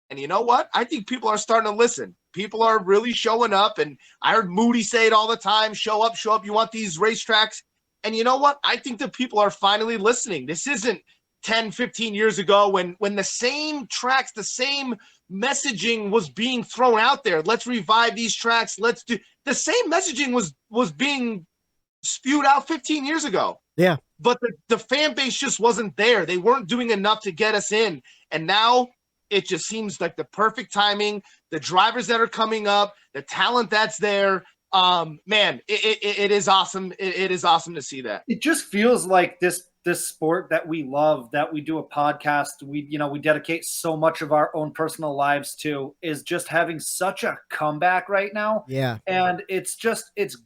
And you know what? I think people are starting to listen. People are really showing up. And I heard Moody say it all the time, show up, show up. You want these racetracks. And you know what? I think that people are finally listening. This isn't 10, 15 years ago when the same tracks, the same messaging was being thrown out there. Let's revive these tracks. Let's do the same messaging was being spewed out 15 years ago. Yeah. But the fan base just wasn't there. They weren't doing enough to get us in. And now it just seems like the perfect timing. The drivers that are coming up, the talent that's there. Man, it is awesome. It is awesome to see that. It just feels like this sport that we love, that we do a podcast, we dedicate so much of our own personal lives to, is just having such a comeback right now. Yeah. And it's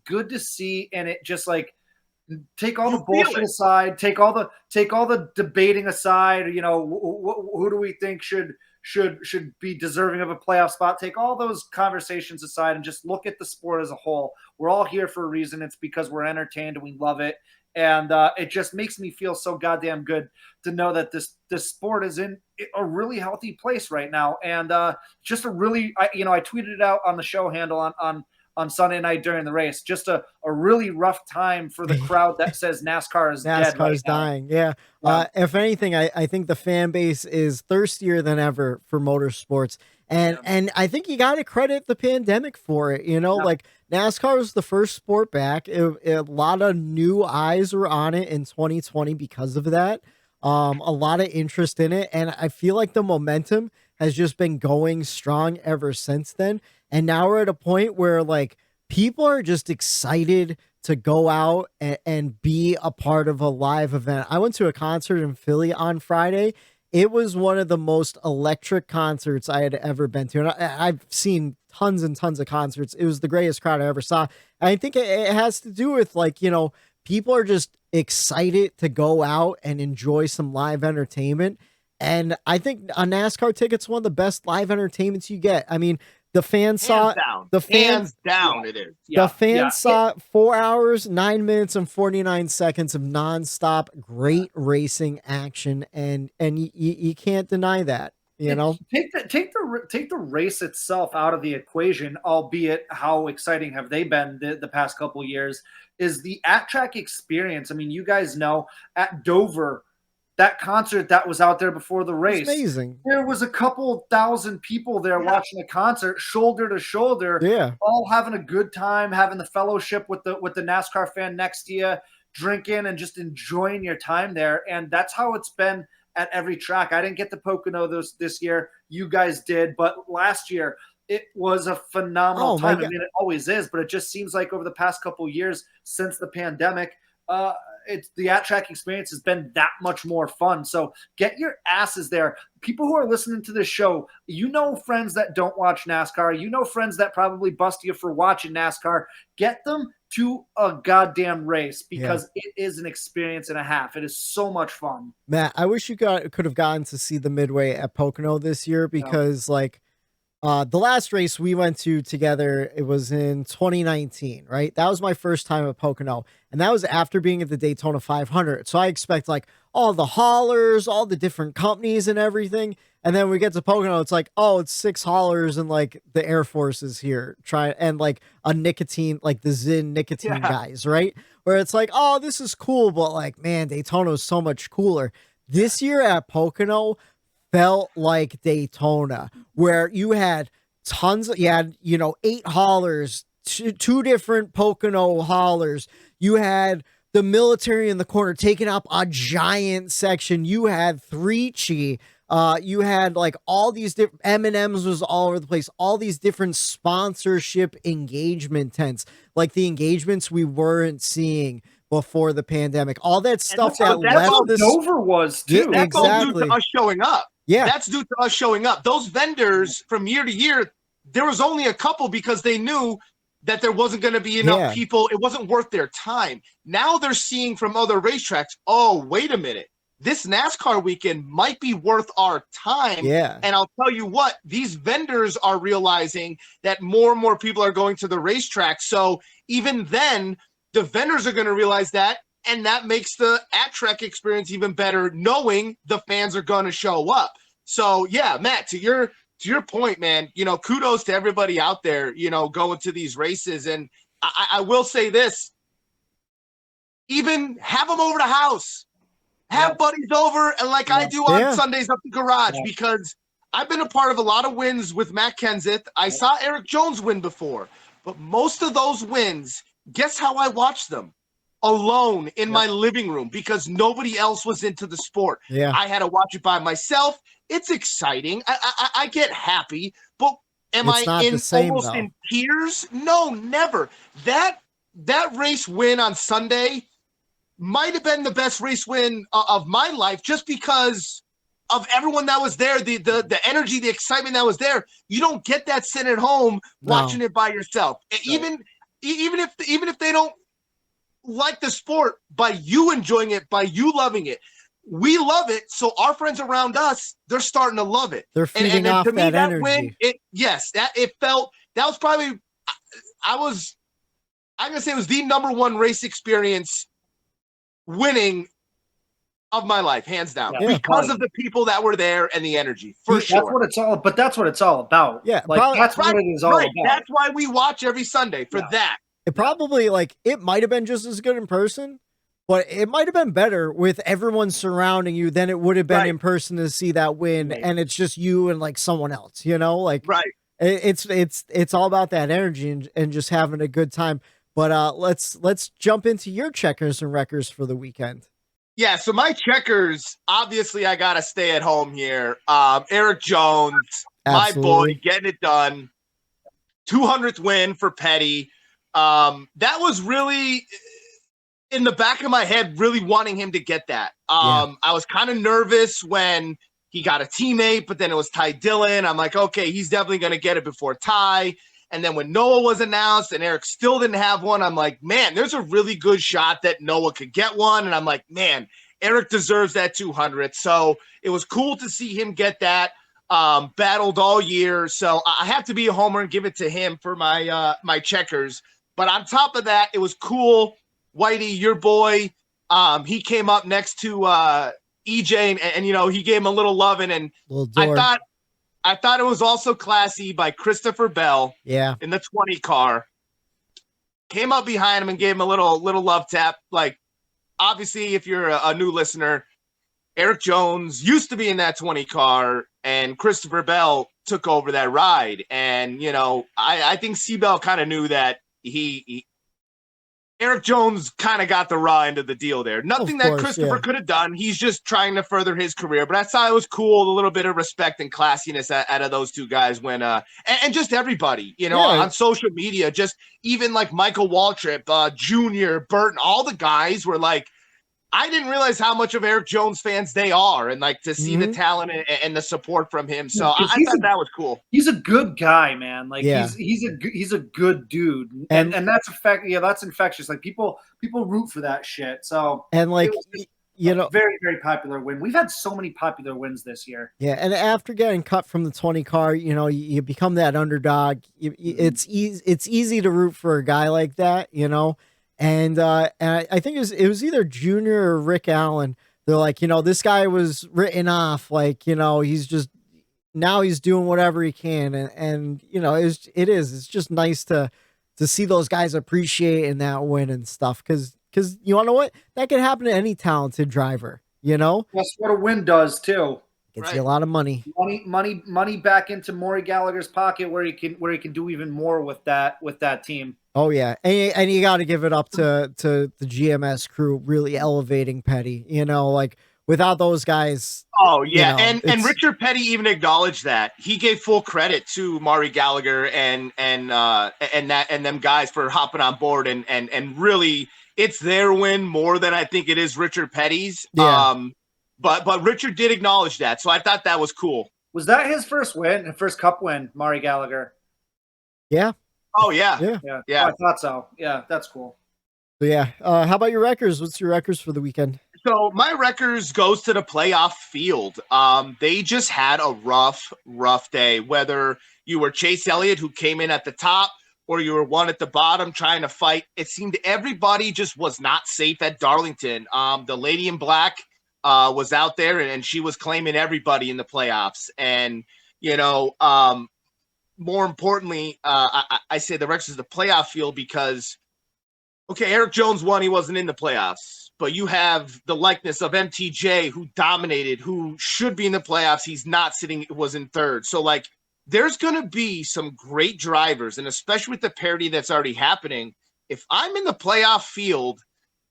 good to see. And it just, like, take all the bullshit aside, take all the debating aside, who do we think should be deserving of a playoff spot. Take all those conversations aside and just look at the sport as a whole. We're all here for a reason. It's because we're entertained and we love it. And it just makes me feel so goddamn good to know that this sport is in a really healthy place right now. And just a really, I tweeted it out on the show handle on Sunday night during the race. Just a really rough time for the crowd that says NASCAR is dead. NASCAR is dying. Yeah. If anything, I think the fan base is thirstier than ever for motorsports. And I think you got to credit the pandemic for it. Like, NASCAR was the first sport back. A lot of new eyes were on it in 2020 because of that. A lot of interest in it. And I feel like the momentum has just been going strong ever since then. And now we're at a point where, like, people are just excited to go out and be a part of a live event. I went to a concert in Philly on Friday. It was one of the most electric concerts I had ever been to. And I've seen tons and tons of concerts. It was the greatest crowd I ever saw. And I think it has to do with, like, people are just excited to go out and enjoy some live entertainment. And I think a NASCAR ticket's one of the best live entertainments you get. I mean, the fans saw hands down. It is. The fans saw 4 hours, 9 minutes, and 49 seconds of nonstop great racing action, and you can't deny that. Take the race itself out of the equation, albeit how exciting have they been the past couple of years, is the at-track experience. I mean, you guys know at Dover, that concert that was out there before the race. Amazing. There was a couple thousand people there watching the concert, shoulder to shoulder, all having a good time, having the fellowship with the NASCAR fan next to you, drinking and just enjoying your time there. And that's how it's been at every track. I didn't get to Pocono this year. You guys did, but last year it was a phenomenal time. I mean, it always is, but it just seems like over the past couple of years since the pandemic, it's the at-track experience has been that much more fun. So get your asses there. People who are listening to this show, friends that don't watch NASCAR, friends that probably bust you for watching NASCAR. Get them to a goddamn race because it is an experience and a half. It is so much fun. Matt, I wish you could have gotten to see the Midway at Pocono this year because the last race we went to together, it was in 2019, right? That was my first time at Pocono. And that was after being at the Daytona 500. So I expect all the haulers, all the different companies and everything. And then we get to Pocono, it's it's 6 haulers and the Air Force is here and a nicotine, the Zyn nicotine guys, right? Where it's this is cool, but man, Daytona is so much cooler. This year at Pocono felt like Daytona, where you had 8 haulers, two different Pocono haulers. You had the military in the corner taking up a giant section. You had 3Chi. You had all these different M&M's was all over the place. All these different sponsorship engagement tents, the engagements we weren't seeing before the pandemic. All that stuff that's how Dover was too. That's all due to us showing up. Yeah, that's due to us showing up. Those vendors from year to year, there was only a couple because they knew that there wasn't going to be enough people. It wasn't worth their time. Now they're seeing from other racetracks, oh, wait a minute. This NASCAR weekend might be worth our time. Yeah. And I'll tell you what, these vendors are realizing that more and more people are going to the racetrack. So even then, the vendors are going to realize that. And that makes the at-track experience even better, knowing the fans are going to show up. So, yeah, Matt, to your point, man, kudos to everybody out there, going to these races. And I will say this, even have them over the house. Have buddies over, and I do on Sundays up the garage, because I've been a part of a lot of wins with Matt Kenseth. I saw Erik Jones win before, but most of those wins, guess how I watched them? Alone in my living room, because nobody else was into the sport. Yeah. I had to watch it by myself. It's exciting. I get happy, but am I almost in tears? No, never. That race win on Sunday might have been the best race win of my life, just because of everyone that was there, the energy, the excitement that was there. You don't get that sitting at home watching it by yourself. Even if they don't like the sport, by you enjoying it, by you loving it, we love it. So our friends around us, they're starting to love it. They're feeding off that energy. Win, that was probably, I'm gonna say it was the number one race experience winning of my life, hands down, because of the people that were there and the energy, for sure. That's what it's all about. Yeah, that's what it is all about. That's why we watch every Sunday for that. It probably it might have been just as good in person, but it might have been better with everyone surrounding you than it would have been in person to see that win. Right. And it's just you and someone else, right. It's all about that energy and just having a good time. But let's jump into your checkers and wreckers for the weekend. Yeah, so my checkers, obviously I got to stay at home here. Erik Jones, my boy, getting it done. 200th win for Petty. That was really in the back of my head, really wanting him to get that. I was kind of nervous when he got a teammate, but then it was Ty Dillon. I'm like, okay, he's definitely going to get it before Ty. And then when Noah was announced and Erik still didn't have one, I'm like, man, there's a really good shot that Noah could get one. And I'm like, man, Erik deserves that 200th. So it was cool to see him get that. Battled all year. So I have to be a homer and give it to him for my my checkers. But on top of that, it was cool. Whitey, your boy, he came up next to EJ and he gave him a little loving. And I thought it was also classy by Christopher Bell. Yeah. In the 20 car. Came up behind him and gave him a little love tap. Obviously, if you're a new listener, Erik Jones used to be in that 20 car, and Christopher Bell took over that ride. And, you know, I think Seabell kind of knew that Erik Jones kind of got the raw end of the deal there. Nothing that Christopher could have done. He's just trying to further his career. But I thought it was cool, a little bit of respect and classiness out of those two guys when and just everybody, you know, on social media, just even like Michael Waltrip, Junior, Burton, all the guys were like, I didn't realize how much of Erik Jones fans they are, and like to see the talent and the support from him. So I thought that was cool. He's a good guy, man. Like he's a good dude, and that's that's infectious. Like people root for that shit. So and like you know, very very popular win. We've had so many popular wins this year. Yeah, and after getting cut from the 20 car, you know, you become that underdog. It's easy to root for a guy like that, you know. And I think it was either Junior or Rick Allen. They're like, you know, this guy was written off. Like, you know, he's doing whatever he can. And you know, it's just nice to see those guys appreciating that win and stuff. Cause you wanna know what? That can happen to any talented driver, you know? That's what a win does too. Gets you a lot of money. Money back into Maury Gallagher's pocket where he can do even more with that team. Oh yeah, and you got to give it up to the GMS crew really elevating Petty. You know, like without those guys. Oh yeah, you know, and Richard Petty even acknowledged that. He gave full credit to Maury Gallagher and them guys for hopping on board and really it's their win more than I think it is Richard Petty's. Yeah. But Richard did acknowledge that, so I thought that was cool. Was that his first cup win, Maury Gallagher? Yeah. Oh yeah. Oh, I thought so. Yeah, that's cool. So yeah, how about your records? What's your records for the weekend? So my records goes to the playoff field. They just had a rough day. Whether you were Chase Elliott, who came in at the top, or you were one at the bottom trying to fight, it seemed everybody just was not safe at Darlington. The lady in black was out there, and she was claiming everybody in the playoffs. And you know, more importantly, I say the records is the playoff field because, okay, Erik Jones won. He wasn't in the playoffs. But you have the likeness of MTJ, who dominated, who should be in the playoffs. He's not sitting, was in third. So, like, there's going to be some great drivers, and especially with the parity that's already happening. If I'm in the playoff field,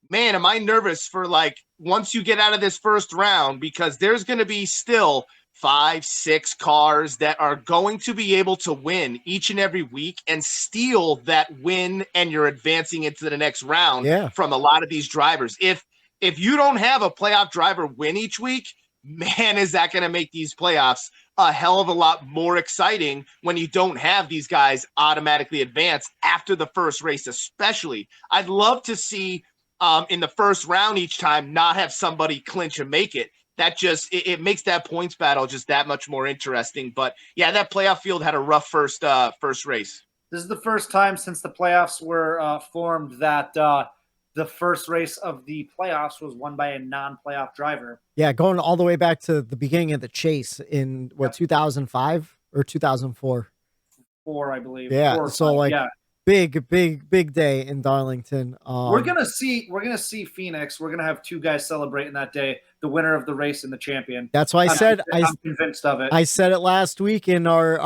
man, am I nervous for, like, once you get out of this first round, because there's going to be still 5-6 cars that are going to be able to win each and every week and steal that win, and you're advancing into the next round from a lot of these drivers. If you don't have a playoff driver win each week, man, is that going to make these playoffs a hell of a lot more exciting when you don't have these guys automatically advance after the first race, especially. I'd love to see in the first round each time not have somebody clinch and make it. That just it makes that points battle just that much more interesting. But yeah, that playoff field had a rough first race. This is the first time since the playoffs were formed that the first race of the playoffs was won by a non-playoff driver. Yeah, going all the way back to the beginning of the chase in 2005 or 2004. 4, I believe. Yeah, 4 so like big day in Darlington. We're gonna see Phoenix. We're gonna have two guys celebrating that day, the winner of the race and the champion. That's why I'm convinced of it. I said it last week in our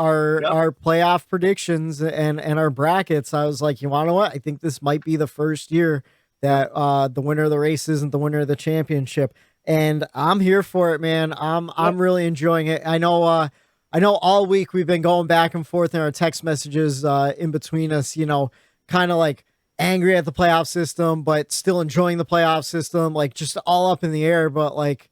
playoff predictions and our brackets. I was like, you want to know what? I think this might be the first year that the winner of the race isn't the winner of the championship, and I'm here for it, man. I'm really enjoying it. I know all week we've been going back and forth in our text messages in between us, you know, kind of like angry at the playoff system, but still enjoying the playoff system, like just all up in the air. But like,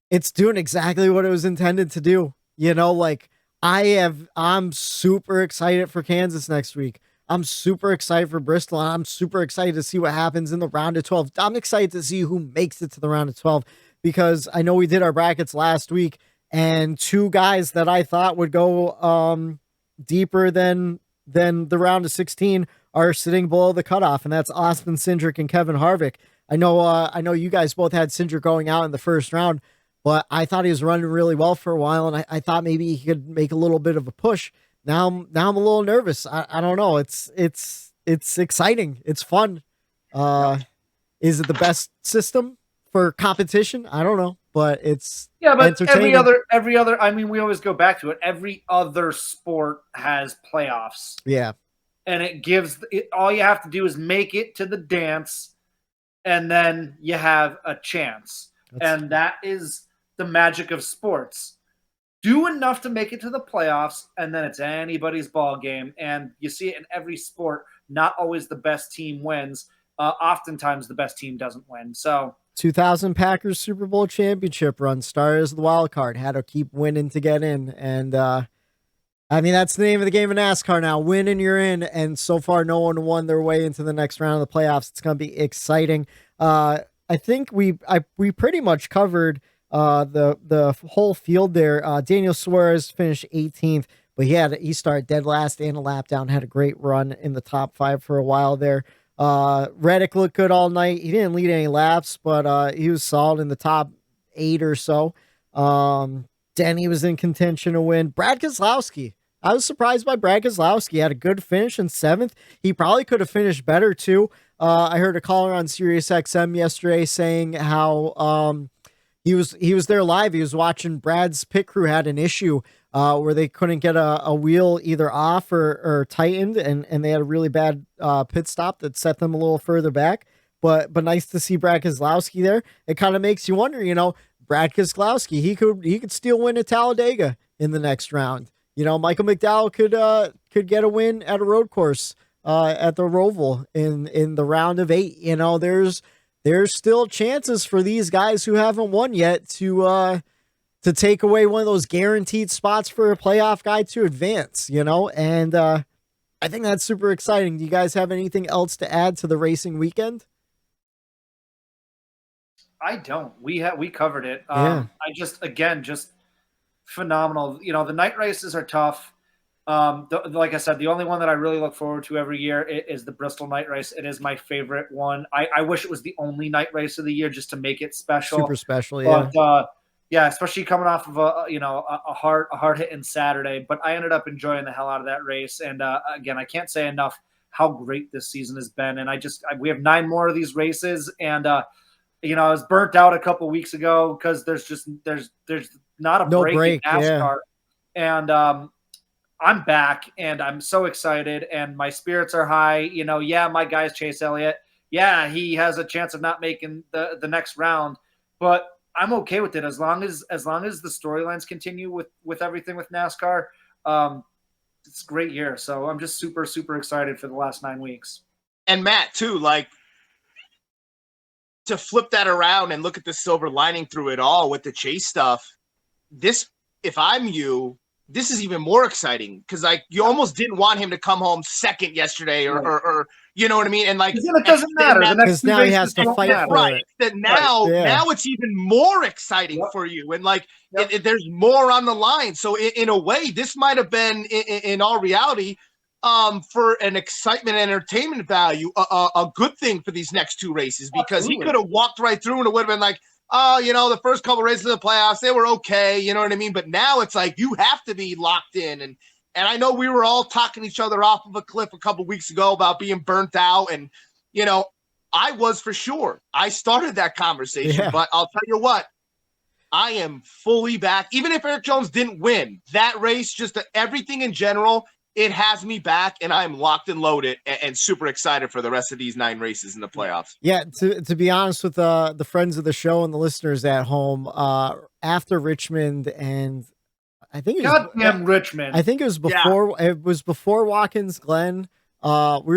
it's doing exactly what it was intended to do. You know, like I'm super excited for Kansas next week. I'm super excited for Bristol. I'm super excited to see what happens in the round of 12. I'm excited to see who makes it to the round of 12, because I know we did our brackets last week, and two guys that I thought would go deeper than the round of 16 are sitting below the cutoff, and that's Austin Cindric and Kevin Harvick. I know you guys both had Cindric going out in the first round, but I thought he was running really well for a while, and I thought maybe he could make a little bit of a push. Now I'm a little nervous. I don't know. It's exciting. It's fun. Is it the best system for competition. I don't know, but it's but entertaining. every other. I mean, we always go back to it. Every other sport has playoffs. Yeah, and it gives all you have to do is make it to the dance, and then you have a chance. And that is the magic of sports. Do enough to make it to the playoffs, and then it's anybody's ball game. And you see it in every sport. Not always the best team wins. Oftentimes the best team doesn't win. So 2000 Packers Super Bowl championship run, started as the wild card, had to keep winning to get in. And I mean, that's the name of the game of NASCAR now. Win and you're in. And so far, no one won their way into the next round of the playoffs. It's going to be exciting. I think we pretty much covered the whole field there. Daniel Suarez finished 18th, but he started dead last and a lap down. Had a great run in the top 5 for a while there. Reddick looked good all night. He didn't lead any laps, but he was solid in the top 8 or so. Denny was in contention to win. Brad Keselowski. I was surprised by Brad Keselowski. He had a good finish in 7th. He probably could have finished better too. I heard a caller on Sirius XM yesterday saying how he was there live. He was watching Brad's pit crew had an issue where they couldn't get a wheel either off or tightened, and they had a really bad pit stop that set them a little further back. But nice to see Brad Keselowski there. It kind of makes you wonder, Brad Keselowski, he could still win at Talladega in the next round. Michael McDowell could get a win at a road course at the Roval in the round of 8. There's still chances for these guys who haven't won yet to take away one of those guaranteed spots for a playoff guy to advance, and I think that's super exciting. Do you guys have anything else to add to the racing weekend? I don't. We covered it. Yeah. Just phenomenal. The night races are tough. Like I said, the only one that I really look forward to every year is the Bristol night race. It is my favorite one. I wish it was the only night race of the year just to make it special. Super special, yeah. But especially coming off of a hard hitting Saturday. But I ended up enjoying the hell out of that race. And again, I can't say enough how great this season has been. And we have 9 more of these races, and I was burnt out a couple weeks ago because there's not a break in NASCAR, and I'm back and I'm so excited and my spirits are high. My guy's Chase Elliott. Yeah, he has a chance of not making the next round, but I'm okay with it as long as the storylines continue with everything with NASCAR. It's a great year, so I'm just super, super excited for the last 9 weeks. And Matt too, to flip that around and look at the silver lining through it all with the Chase stuff. If I'm you, this is even more exciting because you almost didn't want him to come home second yesterday or you know what I mean? And it doesn't matter because now he has to fight for it. That now it's even more exciting for you. And there's more on the line. So in a way, this might have been in all reality, for an excitement and entertainment value, a good thing for these next 2 races, because he could have walked right through and it would have been the first couple races of the playoffs, they were okay. You know what I mean? But now it's you have to be locked in. And I know we were all talking each other off of a cliff a couple weeks ago about being burnt out. And, I was for sure. I started that conversation, but I'll tell you what, I am fully back. Even if Erik Jones didn't win that race, just everything in general, it has me back, and I'm locked and loaded and super excited for the rest of these 9 races in the playoffs. Yeah, to be honest with the friends of the show and the listeners at home, after Richmond, and I think Richmond. I think it was before it was before Watkins Glen. We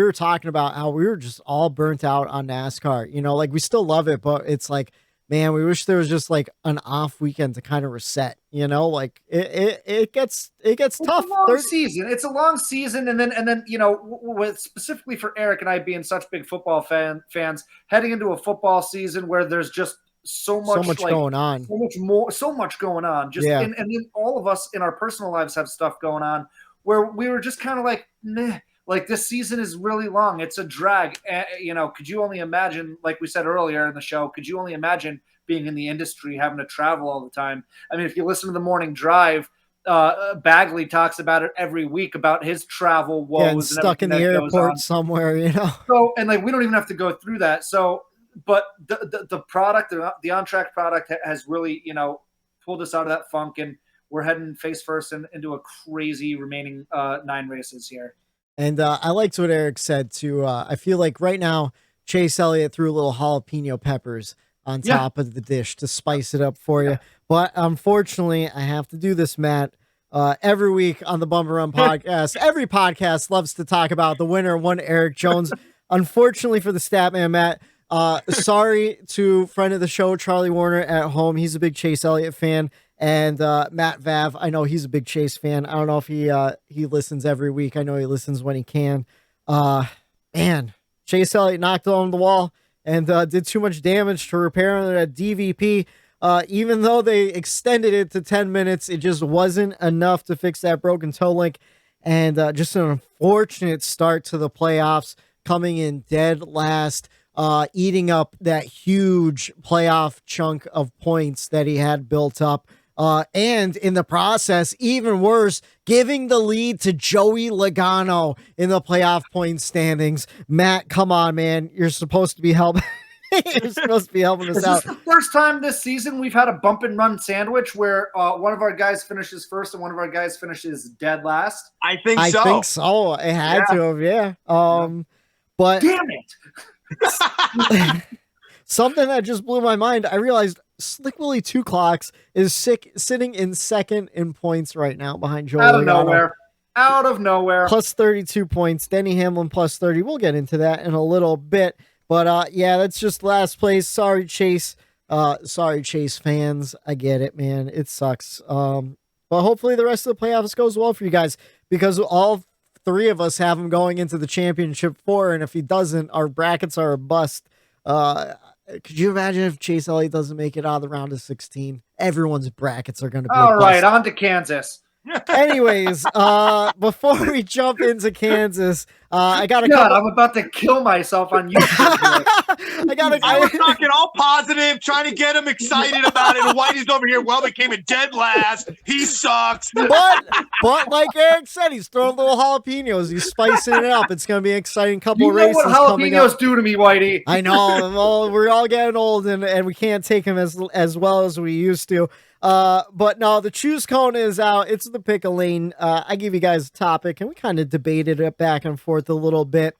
were talking about how we were just all burnt out on NASCAR. We still love it, but it's man, we wish there was just an off weekend to kind of reset. It gets tough. It's a long season. It's a long season, and then with specifically for Erik and I being such big football fans, heading into a football season where there's just so much going on, so much going on. And then all of us in our personal lives have stuff going on where we were just kind of meh. This season is really long. It's a drag. Could you only imagine, like we said earlier in the show, could you only imagine being in the industry, having to travel all the time? I mean, if you listen to the morning drive, Bagley talks about it every week about his travel woes. And stuck in the airport somewhere, So, and we don't even have to go through that. So but the product, the on-track product has really, pulled us out of that funk, and we're heading face first into a crazy remaining 9 races here. And I liked what Erik said too. I feel like right now Chase Elliott threw a little jalapeno peppers on top of the dish to spice it up for you. But unfortunately, I have to do this, Matt. Every week on the Bumper Run podcast, every podcast loves to talk about the winner, one Erik Jones. Unfortunately for the Statman, Matt, sorry to friend of the show, Charlie Warner at home. He's a big Chase Elliott fan. And Matt Vav, I know he's a big Chase fan. I don't know if he listens every week. I know he listens when he can. Man, Chase Elliott knocked on the wall and did too much damage to repair that DVP. Even though they extended it to 10 minutes, it just wasn't enough to fix that broken toe link. And just an unfortunate start to the playoffs, coming in dead last, eating up that huge playoff chunk of points that he had built up. And in the process, even worse, giving the lead to Joey Logano in the playoff point standings. Matt, come on, man. You're supposed to be helping. You're supposed to be helping us out. Is this the first time this season we've had a bump and run sandwich where one of our guys finishes first and one of our guys finishes dead last? I think so. I think so. It had to have, yeah. But damn it. Something that just blew my mind. I realized Slick Willie 2 Clocks is sitting in second in points right now behind Joey Logano. Out of nowhere. Plus 32 points. Denny Hamlin plus 30. We'll get into that in a little bit. But yeah, that's just last place. Sorry, Chase. Sorry, Chase fans. I get it, man. It sucks. But hopefully the rest of the playoffs goes well for you guys, because all 3 of us have him going into the championship 4. And if he doesn't, our brackets are a bust. Could you imagine if Chase Elliott doesn't make it out of the round of 16? Everyone's brackets are going to be all right. On to Kansas. Anyways, before we jump into Kansas, I got I'm about to kill myself on YouTube. I was talking all positive, trying to get him excited about it. And Whitey's over here. Well, they came in dead last. He sucks. But like Erik said, he's throwing little jalapenos. He's spicing it up. It's going to be an exciting couple of races coming up. What jalapenos do to me, Whitey? I know. Well, we're all getting old, and we can't take him as well as we used to. But no, the choose cone is out. It's the pick a lane. I give you guys a topic, and we kind of debated it back and forth a little bit.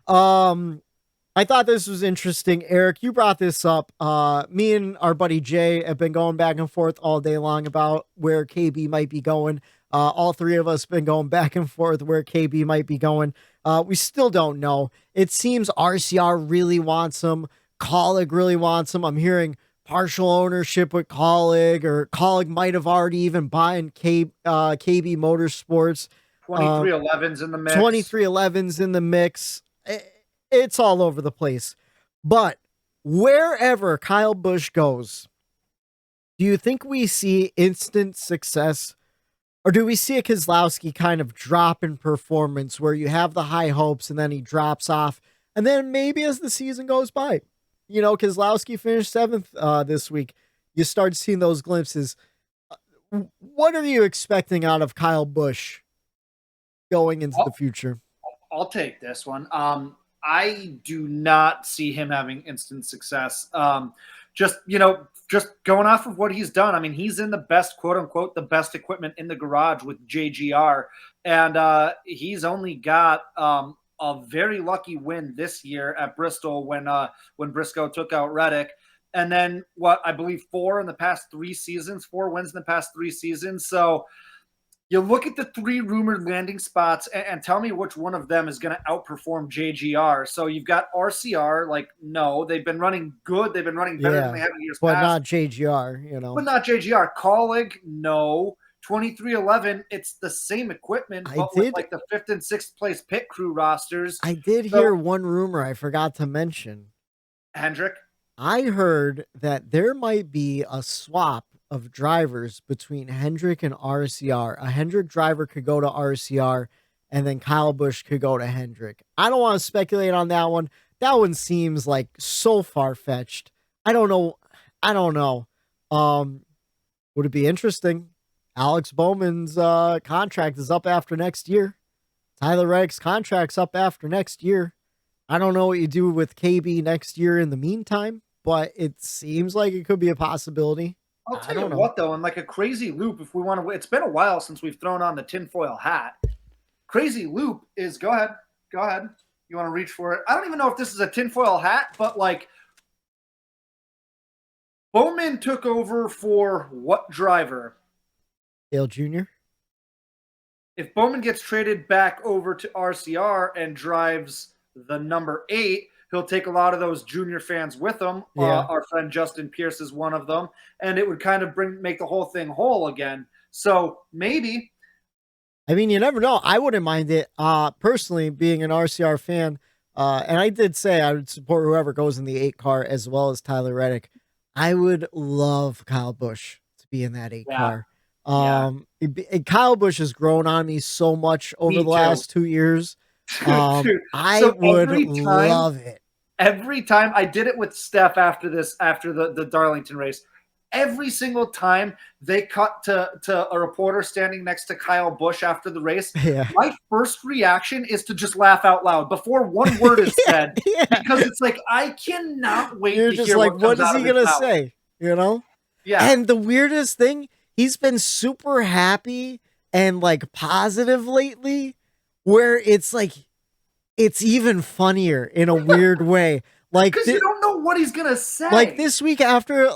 I thought this was interesting. Erik, you brought this up. Me and our buddy Jay have been going back and forth all day long about where KB might be going. All 3 of us have been going back and forth where KB might be going. We still don't know. It seems RCR really wants him. Colleague really wants him. I'm hearing partial ownership with Colleague, or Colleague might have already even buying KB Motorsports. 2311's in the mix. 2311's in the mix. It's all over the place. But wherever Kyle Busch goes, do you think we see instant success? Or do we see a Keselowski kind of drop in performance where you have the high hopes and then he drops off? And then maybe as the season goes by, Keselowski finished 7th this week. You start seeing those glimpses. What are you expecting out of Kyle Busch going into the future? I'll take this one. I do not see him having instant success. Just going off of what he's done. I mean, he's in the best, quote unquote, the best equipment in the garage with JGR. And he's only got a very lucky win this year at Bristol when Briscoe took out Reddick. And then I believe 4 wins in the past 3 seasons. So you look at the 3 rumored landing spots and tell me which one of them is going to outperform JGR. So you've got RCR, no, they've been running good. They've been running better than they have in years past. But not JGR, But not JGR. Colleague, no. 2311, it's the same equipment, but with the 5th and 6th place pit crew rosters. I did hear one rumor I forgot to mention. Hendrick? I heard that there might be a swap of drivers between Hendrick and RCR. A Hendrick driver could go to RCR, and then Kyle Busch could go to Hendrick. I don't want to speculate on that one. That one seems like so far-fetched. I don't know. Would it be interesting? Alex Bowman's contract is up after next year. Tyler Reddick's contract's up after next year. I don't know what you do with KB next year in the meantime, but it seems like it could be a possibility. I'll tell you what, though, in like a crazy loop, if we want to, it's been a while since we've thrown on the tinfoil hat. Crazy loop is, go ahead. You want to reach for it? I don't even know if this is a tinfoil hat, but like Bowman took over for what driver? Dale Jr. If Bowman gets traded back over to RCR and drives the number 8, he'll take a lot of those junior fans with him. Yeah. Our friend Justin Pierce is one of them, and it would kind of make the whole thing whole again. So maybe. I mean, you never know. I wouldn't mind it. Personally, being an RCR fan, and I did say I would support whoever goes in the 8 car as well as Tyler Reddick. I would love Kyle Busch to be in that 8 car. Kyle Busch has grown on me so much over the last 2 years. Dude, I would love it. Every time I did it with Steph after the Darlington race, every single time they cut to a reporter standing next to Kyle Busch after the race, my first reaction is to just laugh out loud before one word is said, because it's like, I cannot wait to hear what is he going to say, you know? Yeah. And the weirdest thing, he's been super happy and like positive lately, where it's like, it's even funnier in a weird way. Like, because you don't know what he's gonna say. Like this week after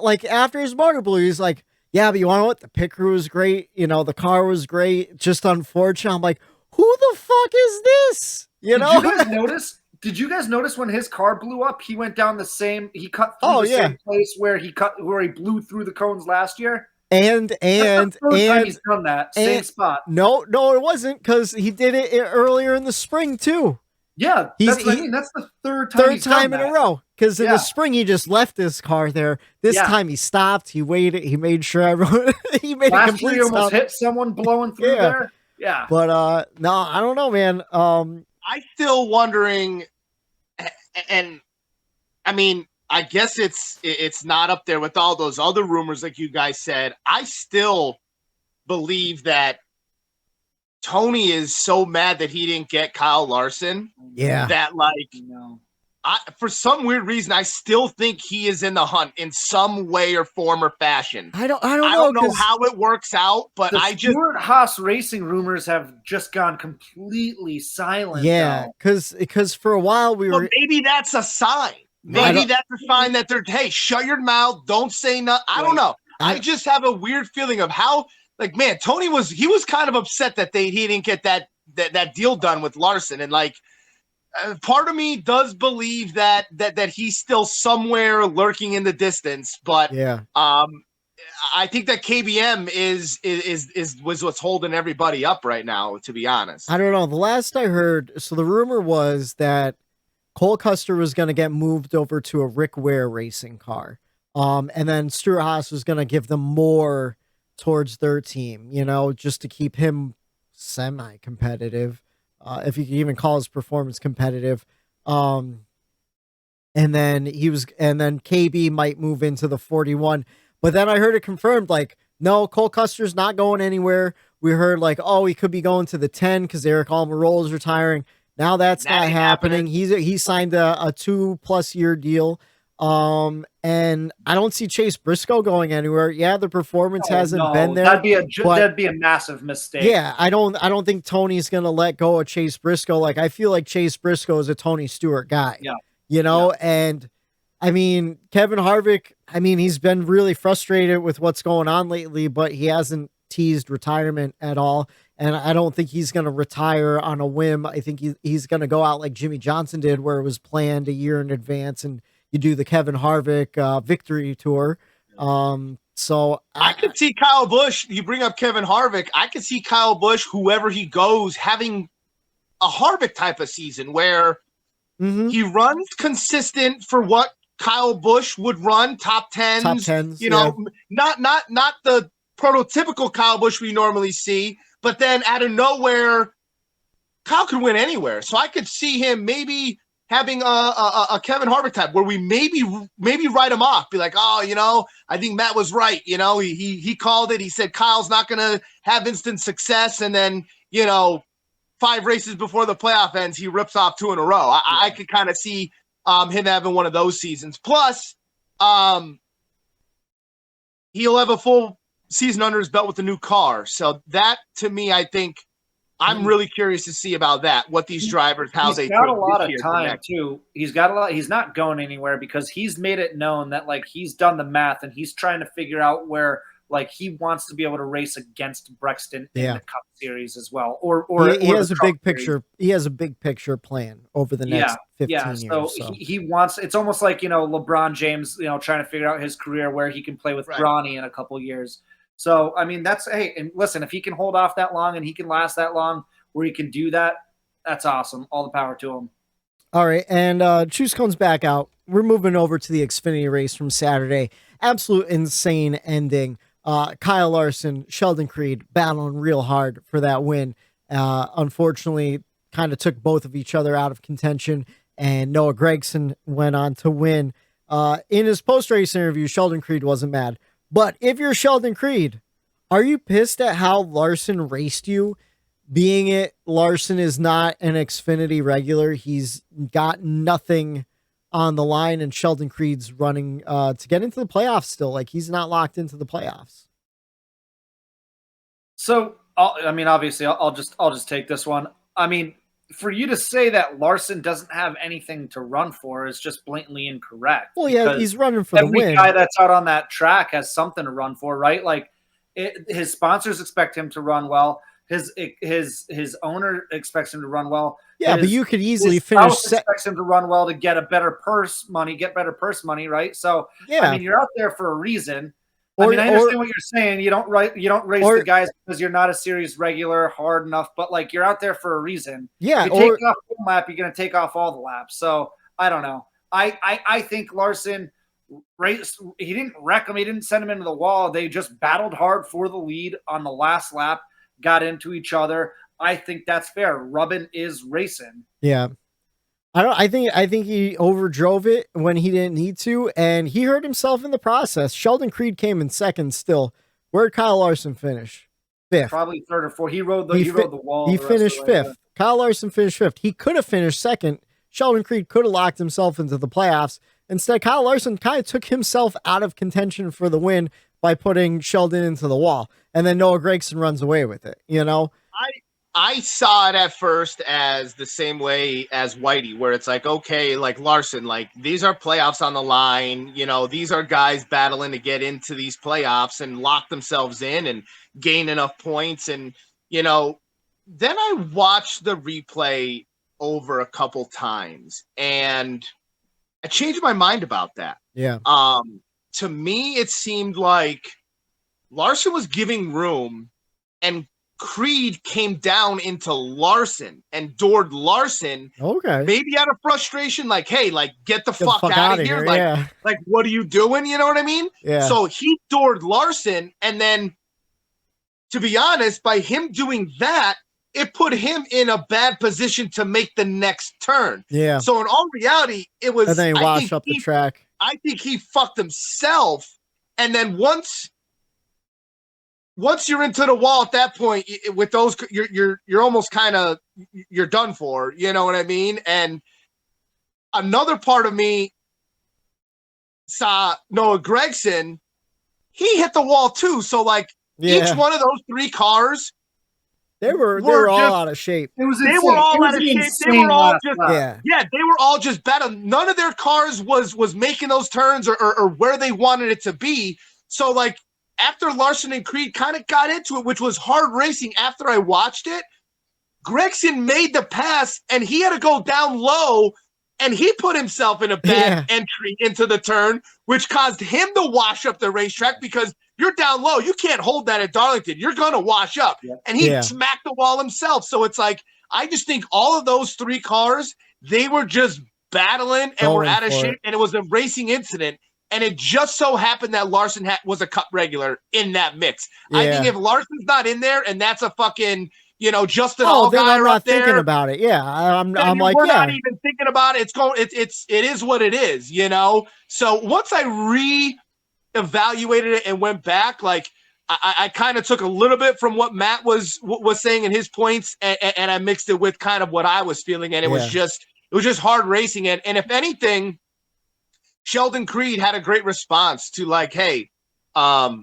his motor blew, he's like, yeah, but you want to know what? The pit crew was great. You know, the car was great. Just unfortunate. I'm like, who the fuck is this? You know? Did you guys notice when his car blew up, he went down the same, he cut through the same place where he blew through the cones last year? And That's the first time he's done that same spot. No, it wasn't, because he did it earlier in the spring too. Yeah, that's what I mean. That's the third time in a row. Because in the spring he just left his car there. This time he stopped. He waited. He made sure everyone. He made a complete year almost hit someone blowing through there. Yeah, but no, I don't know, man. I'm still wondering, and I mean, I guess it's not up there with all those other rumors like you guys said. I still believe that Tony is so mad that he didn't get Kyle Larson. Yeah. That for some weird reason, I still think he is in the hunt in some way or form or fashion. I don't know how it works out, but Stuart Haas Racing rumors have just gone completely silent. Yeah, because for a while we were. Maybe that's a sign. Maybe that's a sign that they're, hey, shut your mouth, don't say nothing. I don't know. I just have a weird feeling of how. Like, man, Tony was kind of upset that he didn't get that deal done with Larson, and like part of me does believe that he's still somewhere lurking in the distance. But I think that KBM was what's holding everybody up right now. To be honest, I don't know. The last I heard, so the rumor was that Cole Custer was going to get moved over to a Rick Ware racing car, and then Stuart Haas was going to give them more towards their team, you know, just to keep him semi-competitive, if you can even call his performance competitive. And then KB might move into the 41. But then I heard it confirmed, like, no, Cole Custer's not going anywhere. We heard like, oh, he could be going to the 10 because Eric Almirola is retiring. Now that's not happening. He signed a 2+ year deal. And I don't see Chase Briscoe going anywhere. Yeah, the performance hasn't been there. That'd be a massive mistake. Yeah, I don't think Tony's gonna let go of Chase Briscoe. Like, I feel like Chase Briscoe is a Tony Stewart guy. Yeah, you know, and I mean Kevin Harvick. I mean, he's been really frustrated with what's going on lately, but he hasn't teased retirement at all. And I don't think he's going to retire on a whim. I think he's going to go out like Jimmy Johnson did, where it was planned a year in advance, and you do the Kevin Harvick victory tour. So I could see Kyle Busch. You bring up Kevin Harvick. I could see Kyle Busch, whoever he goes, having a Harvick type of season where he runs consistent for what Kyle Busch would run, top tens. You know, not the prototypical Kyle Busch we normally see, but then out of nowhere, Kyle could win anywhere. So I could see him maybe having a Kevin Harvick type where we maybe write him off, be like, oh, you know, I think Matt was right. You know, he called it. He said Kyle's not going to have instant success, and then, you know, 5 races before the playoff ends, he rips off 2 in a row. I could kind of see him having one of those seasons. Plus, he'll have a full season under his belt with a new car. So that, to me, I think I'm really curious to see about that. What these drivers, how they got a lot of time too. He's got a lot. He's not going anywhere because he's made it known that like he's done the math and he's trying to figure out where like he wants to be able to race against Gragson in the Cup Series as well. Or he has a big picture. He has a big picture plan over the next 15 years. So he wants. It's almost like LeBron James, trying to figure out his career where he can play with Bronny in a couple years. So I mean, and listen, if he can hold off that long and he can last that long, where he can do that, that's awesome. All the power to him. All right, and Choose comes back out. We're moving over to the Xfinity race from Saturday. Absolute insane ending. Kyle Larson, Sheldon Creed battling real hard for that win. Unfortunately, kind of took both of each other out of contention, and Noah Gragson went on to win. In his post-race interview, Sheldon Creed wasn't mad. But if you're Sheldon Creed, are you pissed at how Larson raced you? Being it, Larson is not an Xfinity regular. He's got nothing on the line, and Sheldon Creed's running to get into the playoffs still. Like, he's not locked into the playoffs. So, obviously, I'll just take this one. I mean, for you to say that Larson doesn't have anything to run for is just blatantly incorrect. Well, yeah, he's running for the win. Every guy that's out on that track has something to run for, right? Like, his sponsors expect him to run well. His owner expects him to run well. Yeah, but you could easily finish. Expects him to run well to get better purse money, right? So yeah, I mean, you're out there for a reason. I understand what you're saying. You don't race the guys because you're not a series regular hard enough, but like you're out there for a reason. Yeah, you take off one lap, you're going to take off all the laps. So I don't know. I think Larson raced. He didn't wreck him. He didn't send him into the wall. They just battled hard for the lead on the last lap. Got into each other. I think that's fair. Rubbin is racing. Yeah. I think he overdrove it when he didn't need to, and he hurt himself in the process. Sheldon Creed came in second still. Where did Kyle Larson finish? 5th. Probably 3rd or 4th. He rode the wall. He finished 5th. Kyle Larson finished 5th. He could have finished 2nd. Sheldon Creed could have locked himself into the playoffs. Instead, Kyle Larson kind of took himself out of contention for the win by putting Sheldon into the wall. And then Noah Gragson runs away with it, I saw it at first as the same way as Whitey, where it's like, okay, like Larson, like these are playoffs on the line. These are guys battling to get into these playoffs and lock themselves in and gain enough points. And, then I watched the replay over a couple times and I changed my mind about that. Yeah. To me, it seemed like Larson was giving room and Creed came down into Larson and doored Larson. Okay. Maybe out of frustration, like, hey, like, get the fuck out of here. Like, what are you doing? You know what I mean? Yeah. So he doored Larson. And then, to be honest, by him doing that, it put him in a bad position to make the next turn. Yeah. So in all reality, it was. And then he washed up the track. I think he fucked himself. And then once you're into the wall at that point, with those, you're almost kind of, you're done for. You know what I mean? And another part of me saw Noah Gragson. He hit the wall too. So like each one of those 3 cars. They were all out of shape. They were all out of shape. They were all just they were all just battling. None of their cars was making those turns or where they wanted it to be. So like after Larson and Creed kind of got into it, which was hard racing after I watched it, Gragson made the pass and he had to go down low and he put himself in a bad entry into the turn, which caused him to wash up the racetrack because you're down low. You can't hold that at Darlington. You're going to wash up. Yeah. And he smacked the wall himself. So it's like, I just think all of those 3 cars, they were just battling and were out of shape. And it was a racing incident. And it just so happened that Larson was a Cup regular in that mix. Yeah. I think if Larson's not in there and that's a fucking, Justin Allgaier then I'm not up there, thinking about it. Yeah. I'm like, we're not even thinking about it. It is what it is, So once I re-evaluated it and went back, like I kind of took a little bit from what Matt was saying in his points, and I mixed it with kind of what I was feeling, and it was just hard racing. And if anything, Sheldon Creed had a great response to like, hey, Cup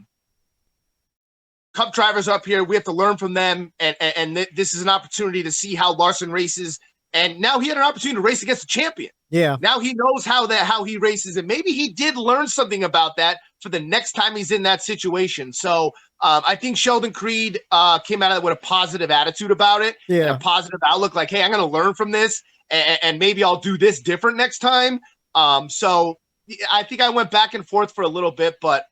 drivers up here, we have to learn from them, and this is an opportunity to see how Larson races. And now he had an opportunity to race against the champion. Yeah. Now he knows how he races, and maybe he did learn something about that for the next time he's in that situation. So I think Sheldon Creed came out of it with a positive attitude about it, and a positive outlook. Like, hey, I'm going to learn from this, and maybe I'll do this different next time. So I think I went back and forth for a little bit, but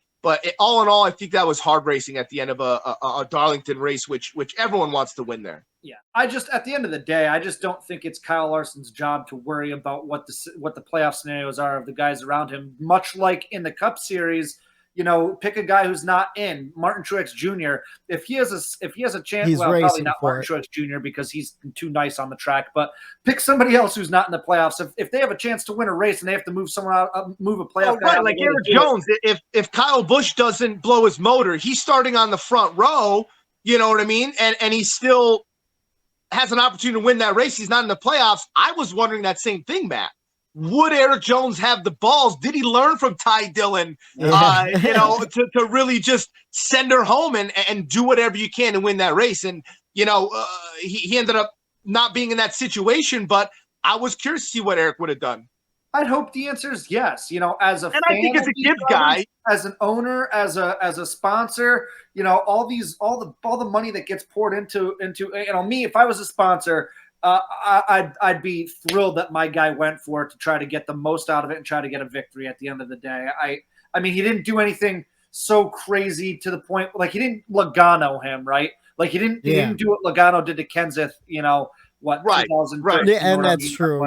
all in all, I think that was hard racing at the end of a Darlington race, which everyone wants to win there. Yeah, at the end of the day, I just don't think it's Kyle Larson's job to worry about what the playoff scenarios are of the guys around him. Much like in the Cup Series, pick a guy who's not in. Martin Truex Jr. If he has a chance, he's probably not Martin it. Truex Jr. because he's too nice on the track. But pick somebody else who's not in the playoffs. If they have a chance to win a race and they have to move someone out, move a playoff. Right, like Erik Jones. If Kyle Busch doesn't blow his motor, he's starting on the front row. You know what I mean? And he still has an opportunity to win that race. He's not in the playoffs. I was wondering that same thing, Matt. Would Erik Jones have the balls? Did he learn from Ty Dillon, to really just send her home and do whatever you can to win that race? And, he ended up not being in that situation, but I was curious to see what Erik would have done. I'd hope the answer is yes. As a fan, I think as a Gibbs guy, as an owner, as a sponsor, all the money that gets poured into me. If I was a sponsor, I'd be thrilled that my guy went for it to try to get the most out of it and try to get a victory at the end of the day. I mean, he didn't do anything so crazy to the point like he didn't Logano him, right? Like he didn't do what Logano did to Kenseth. Right. 2013, yeah, and that's true.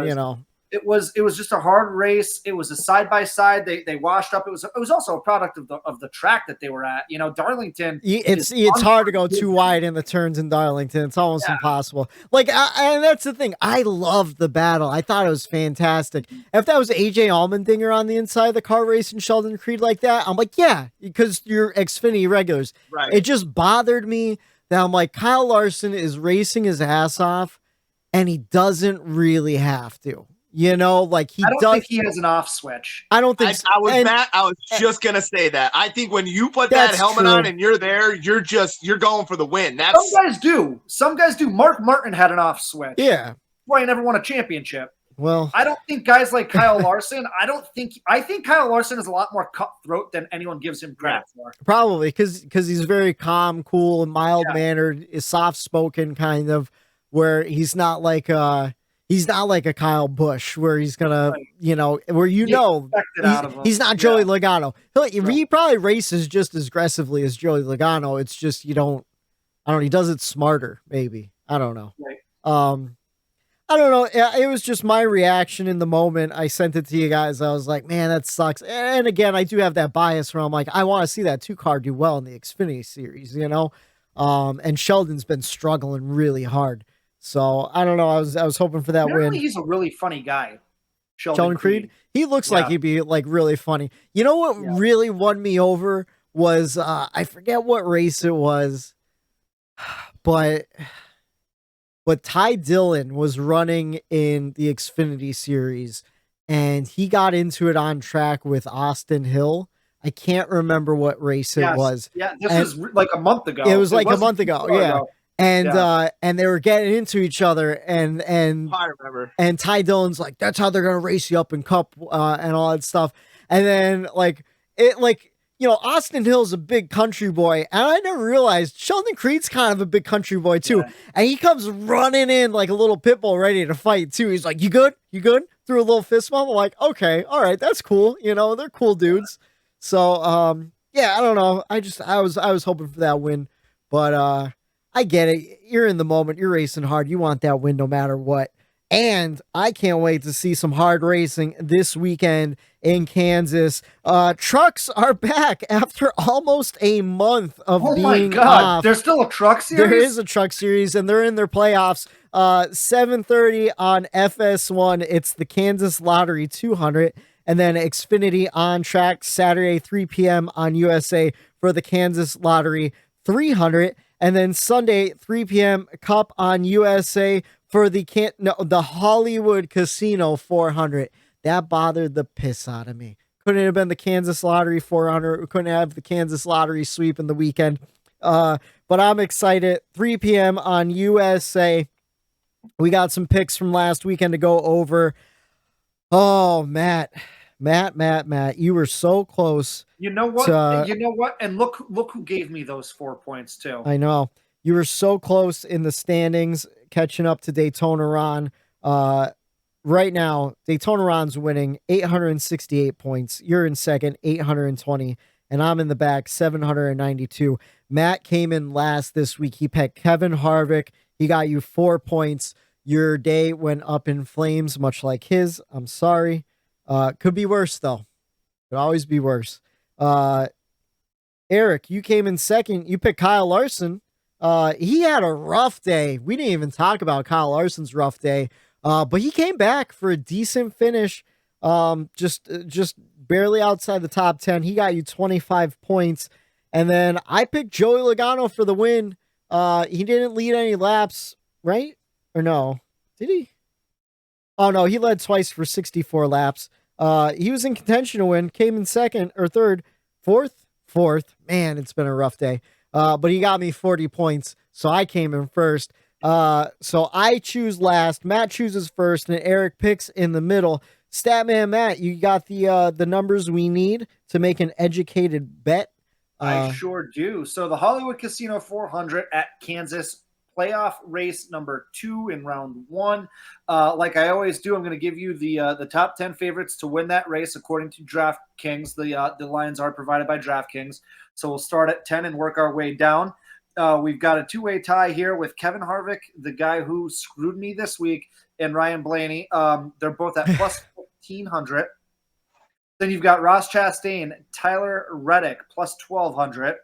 It was just a hard race. It was a side by side. They washed up. It was also a product of the track that they were at. Darlington. It's hard to go too wide in the turns in Darlington. It's almost impossible. And that's the thing. I loved the battle. I thought it was fantastic. If that was AJ Allmendinger on the inside of the car racing Sheldon Creed like that, I'm like, yeah, because you're Xfinity regulars. Right. It just bothered me that I'm like, Kyle Larson is racing his ass off, and he doesn't really have to. He I don't does. think he has an off switch. I don't think. I was just gonna say that. I think when you put that helmet on and you're there, you're going for the win. Some guys do. Mark Martin had an off switch. Yeah. Why he never won a championship. Well, I don't think guys like Kyle Larson. I think Kyle Larson is a lot more cutthroat than anyone gives him credit for. Probably because he's very calm, cool, and mild mannered, is soft spoken kind of, where he's not like a Kyle Busch where he's gonna, he's not Joey Logano. He probably races just as aggressively as Joey Logano. It's just he does it smarter, maybe. I don't know. Right. I don't know. It was just my reaction in the moment. I sent it to you guys. I was like, man, that sucks. And again, I do have that bias where I'm like, I want to see that 2-car do well in the Xfinity series, and Sheldon's been struggling really hard. So I don't know. I was hoping for that win. He's a really funny guy. Sheldon Creed. He looks like he'd be like really funny. You know what really won me over was I forget what race it was, but Ty Dillon was running in the Xfinity series, and he got into it on track with Austin Hill. I can't remember what race it was. Yeah, this was like a month ago. It was like a month ago. Yeah. And they were getting into each other, and I remember. And Ty Dillon's like, that's how they're gonna race you up in Cup and all that stuff. And then Austin Hill's a big country boy, and I never realized Sheldon Creed's kind of a big country boy too. Yeah. And he comes running in like a little pit bull ready to fight too. He's like, "You good? You good?" Threw a little fist bump. I'm like, okay, all right, that's cool. They're cool dudes. So I don't know. I was hoping for that win, but I get it. You're in the moment. You're racing hard. You want that win no matter what. And I can't wait to see some hard racing this weekend in Kansas. Trucks are back after almost a month of being off. Oh my God, there's still a truck series? There is a truck series, and they're in their playoffs. 7:30 on FS1. It's the Kansas Lottery 200. And then Xfinity on track Saturday, 3 p.m. on USA for the Kansas Lottery 300. And then Sunday, 3 p.m. Cup on USA for the Hollywood Casino 400. That bothered the piss out of me. Couldn't have been the Kansas Lottery 400. We couldn't have the Kansas Lottery sweep in the weekend. But I'm excited. 3 p.m. on USA. We got some picks from last weekend to go over. Oh, Matt, you were so close. You know what? And look who gave me those 4 points too. I know. You were so close in the standings, catching up to Daytona Ron. Right now, Daytona Ron's winning 868 points. You're in second, 820. And I'm in the back, 792. Matt came in last this week. He picked Kevin Harvick. He got you 4 points. Your day went up in flames, much like his. I'm sorry. Could be worse, though. Could always be worse. Erik, you came in second. You picked Kyle Larson. He had a rough day. We didn't even talk about Kyle Larson's rough day. But he came back for a decent finish. Just barely outside the top 10. He got you 25 points. And then I picked Joey Logano for the win. He didn't lead any laps, right? Or no? Did he? Oh, no, he led twice for 64 laps. He was in contention to win, came in second or third, fourth. Man, it's been a rough day. But he got me 40 points, so I came in first. So I choose last, Matt chooses first, and Erik picks in the middle. Statman Matt, you got the numbers we need to make an educated bet. I sure do. So the Hollywood Casino 400 at Kansas, playoff race number 2 in round 1. Like I always do, I'm going to give you the top 10 favorites to win that race according to DraftKings. The lines are provided by DraftKings. So we'll start at 10 and work our way down. We've got a 2-way tie here with Kevin Harvick, the guy who screwed me this week, and Ryan Blaney. They're both at plus 1,500. Then you've got Ross Chastain, Tyler Reddick, plus 1,200.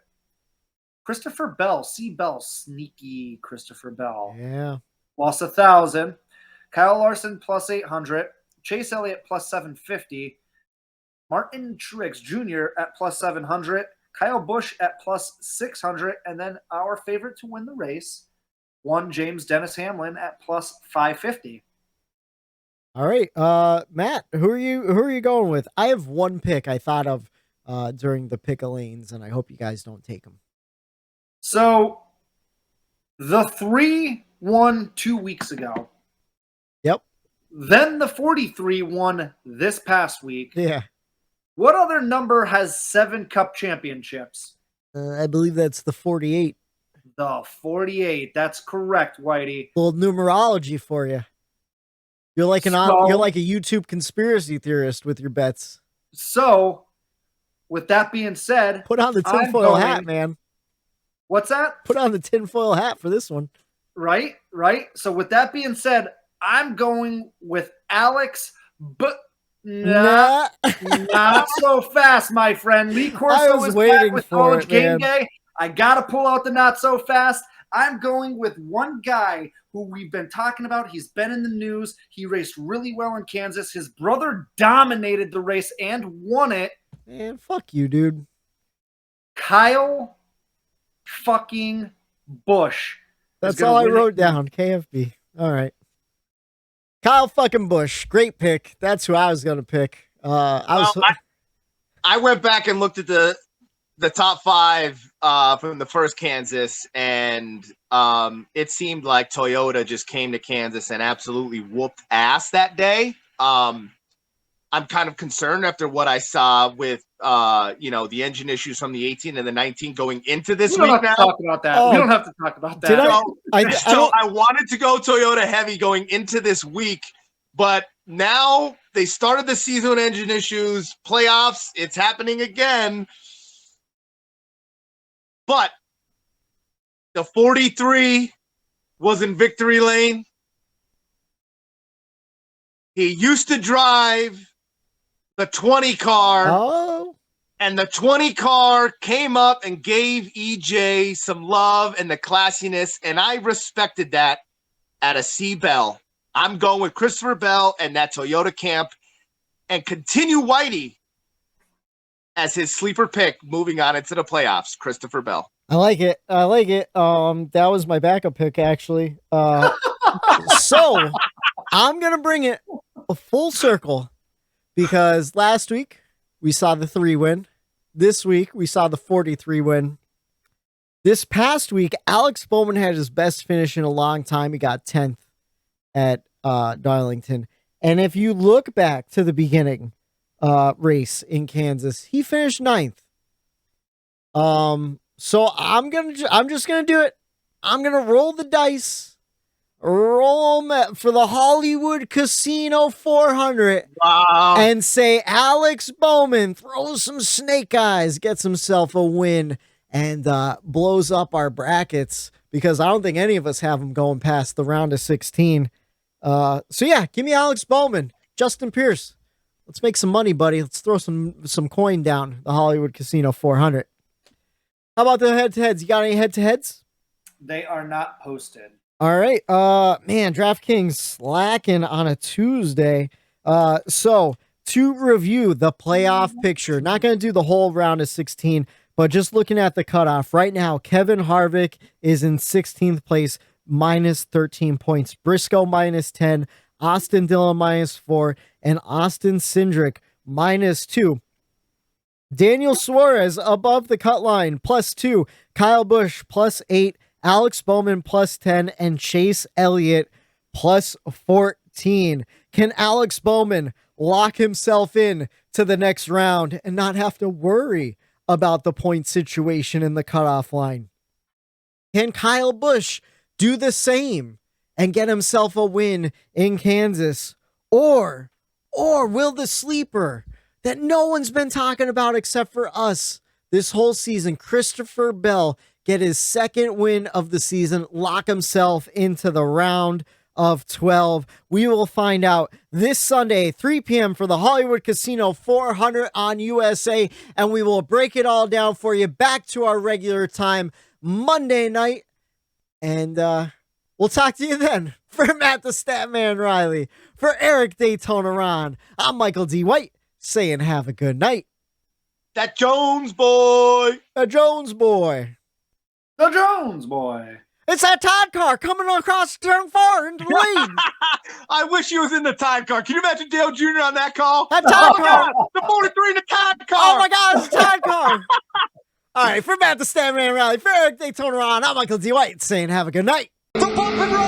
Christopher Bell, sneaky Christopher Bell. Yeah. Lost 1,000. Kyle Larson, plus 800. Chase Elliott, plus 750. Martin Truex Jr. at plus 700. Kyle Busch at plus 600. And then our favorite to win the race, James Dennis Hamlin at plus 550. All right. Matt, who are you going with? I have one pick I thought of during the pick lanes, and I hope you guys don't take them. So the 3 won 2 weeks ago. Yep. Then the 43 won this past week. Yeah. What other number has 7 cup championships? I believe that's the 48. The 48. That's correct, Whitey. A little numerology for you. You're like you're like a YouTube conspiracy theorist with your bets. So, with that being said, put on the tinfoil hat, man. What's that? Put on the tinfoil hat for this one. Right. So, with that being said, I'm going with Alex, but not so fast, my friend. Lee Corso is back with College Game Day. I got to pull out the not so fast. I'm going with one guy who we've been talking about. He's been in the news. He raced really well in Kansas. His brother dominated the race and won it. Man, fuck you, dude. Kyle fucking Busch. That's all I wrote down. KFB. All right. Kyle fucking Busch. Great pick. That's who I was going to pick. I went back and looked at the top 5 from the first Kansas, and it seemed like Toyota just came to Kansas and absolutely whooped ass that day. I'm kind of concerned after what I saw with the engine issues from the 18 and the 19 going into this week. We don't have to talk about that. We don't have to talk about that. I wanted to go Toyota heavy going into this week, but now they started the season with engine issues, playoffs, it's happening again. But the 43 was in victory lane. He used to drive the 20 car. Oh. And the 20 car came up and gave EJ some love and the classiness, and I respected that at a C Bell. I'm going with Christopher Bell and that Toyota camp. and continue Whitey as his sleeper pick moving on into the playoffs, Christopher Bell. I like it. That was my backup pick, actually. So I'm going to bring it a full circle because last week we saw the 3 win. This week we saw the 43 win. This past week, Alex Bowman had his best finish in a long time. He got 10th at Darlington. And if you look back to the beginning race in Kansas, he finished 9th. So I'm just gonna do it. I'm gonna roll the dice, roll them for the Hollywood Casino 400, and say Alex Bowman throws some snake eyes, gets himself a win, and blows up our brackets because I don't think any of us have him going past the round of 16. So yeah, give me Alex Bowman, Justin Pierce. Let's make some money, buddy. Let's throw some coin down the Hollywood Casino 400. How about the head-to-heads? You got any head-to-heads? They are not posted. All right. Man, DraftKings slacking on a Tuesday. So to review the playoff picture, not going to do the whole round of 16, but just looking at the cutoff right now, Kevin Harvick is in 16th place, minus 13 points. Briscoe minus 10, Austin Dillon minus 4, and Austin Cindric minus 2. Daniel Suarez above the cut line, plus 2. Kyle Busch, plus 8. Alex Bowman, plus 10. And Chase Elliott, plus 14. Can Alex Bowman lock himself in to the next round and not have to worry about the point situation in the cutoff line? Can Kyle Busch do the same and get himself a win in Kansas? Or will the sleeper that no one's been talking about except for us this whole season, Christopher Bell, get his second win of the season, lock himself into the round of 12? We will find out this Sunday, 3 p.m. for the Hollywood Casino 400 on USA, and we will break it all down for you back to our regular time Monday night. And we'll talk to you then. For Matt the Statman Reilly, for Erik Daytona Ron, I'm Michael D. White, saying have a good night. That Jones boy. The Jones boy. The Jones boy. It's that Todd car coming across turn 4 into the lead. I wish he was in the time car. Can you imagine Dale Jr. on that call? That Todd car. God, the 43 in the time car. Oh my God, it's a Todd car. All right, for Matt the Statman Reilly, for Erik Daytona Ron, I'm Michael D. White saying have a good night. The bump and run.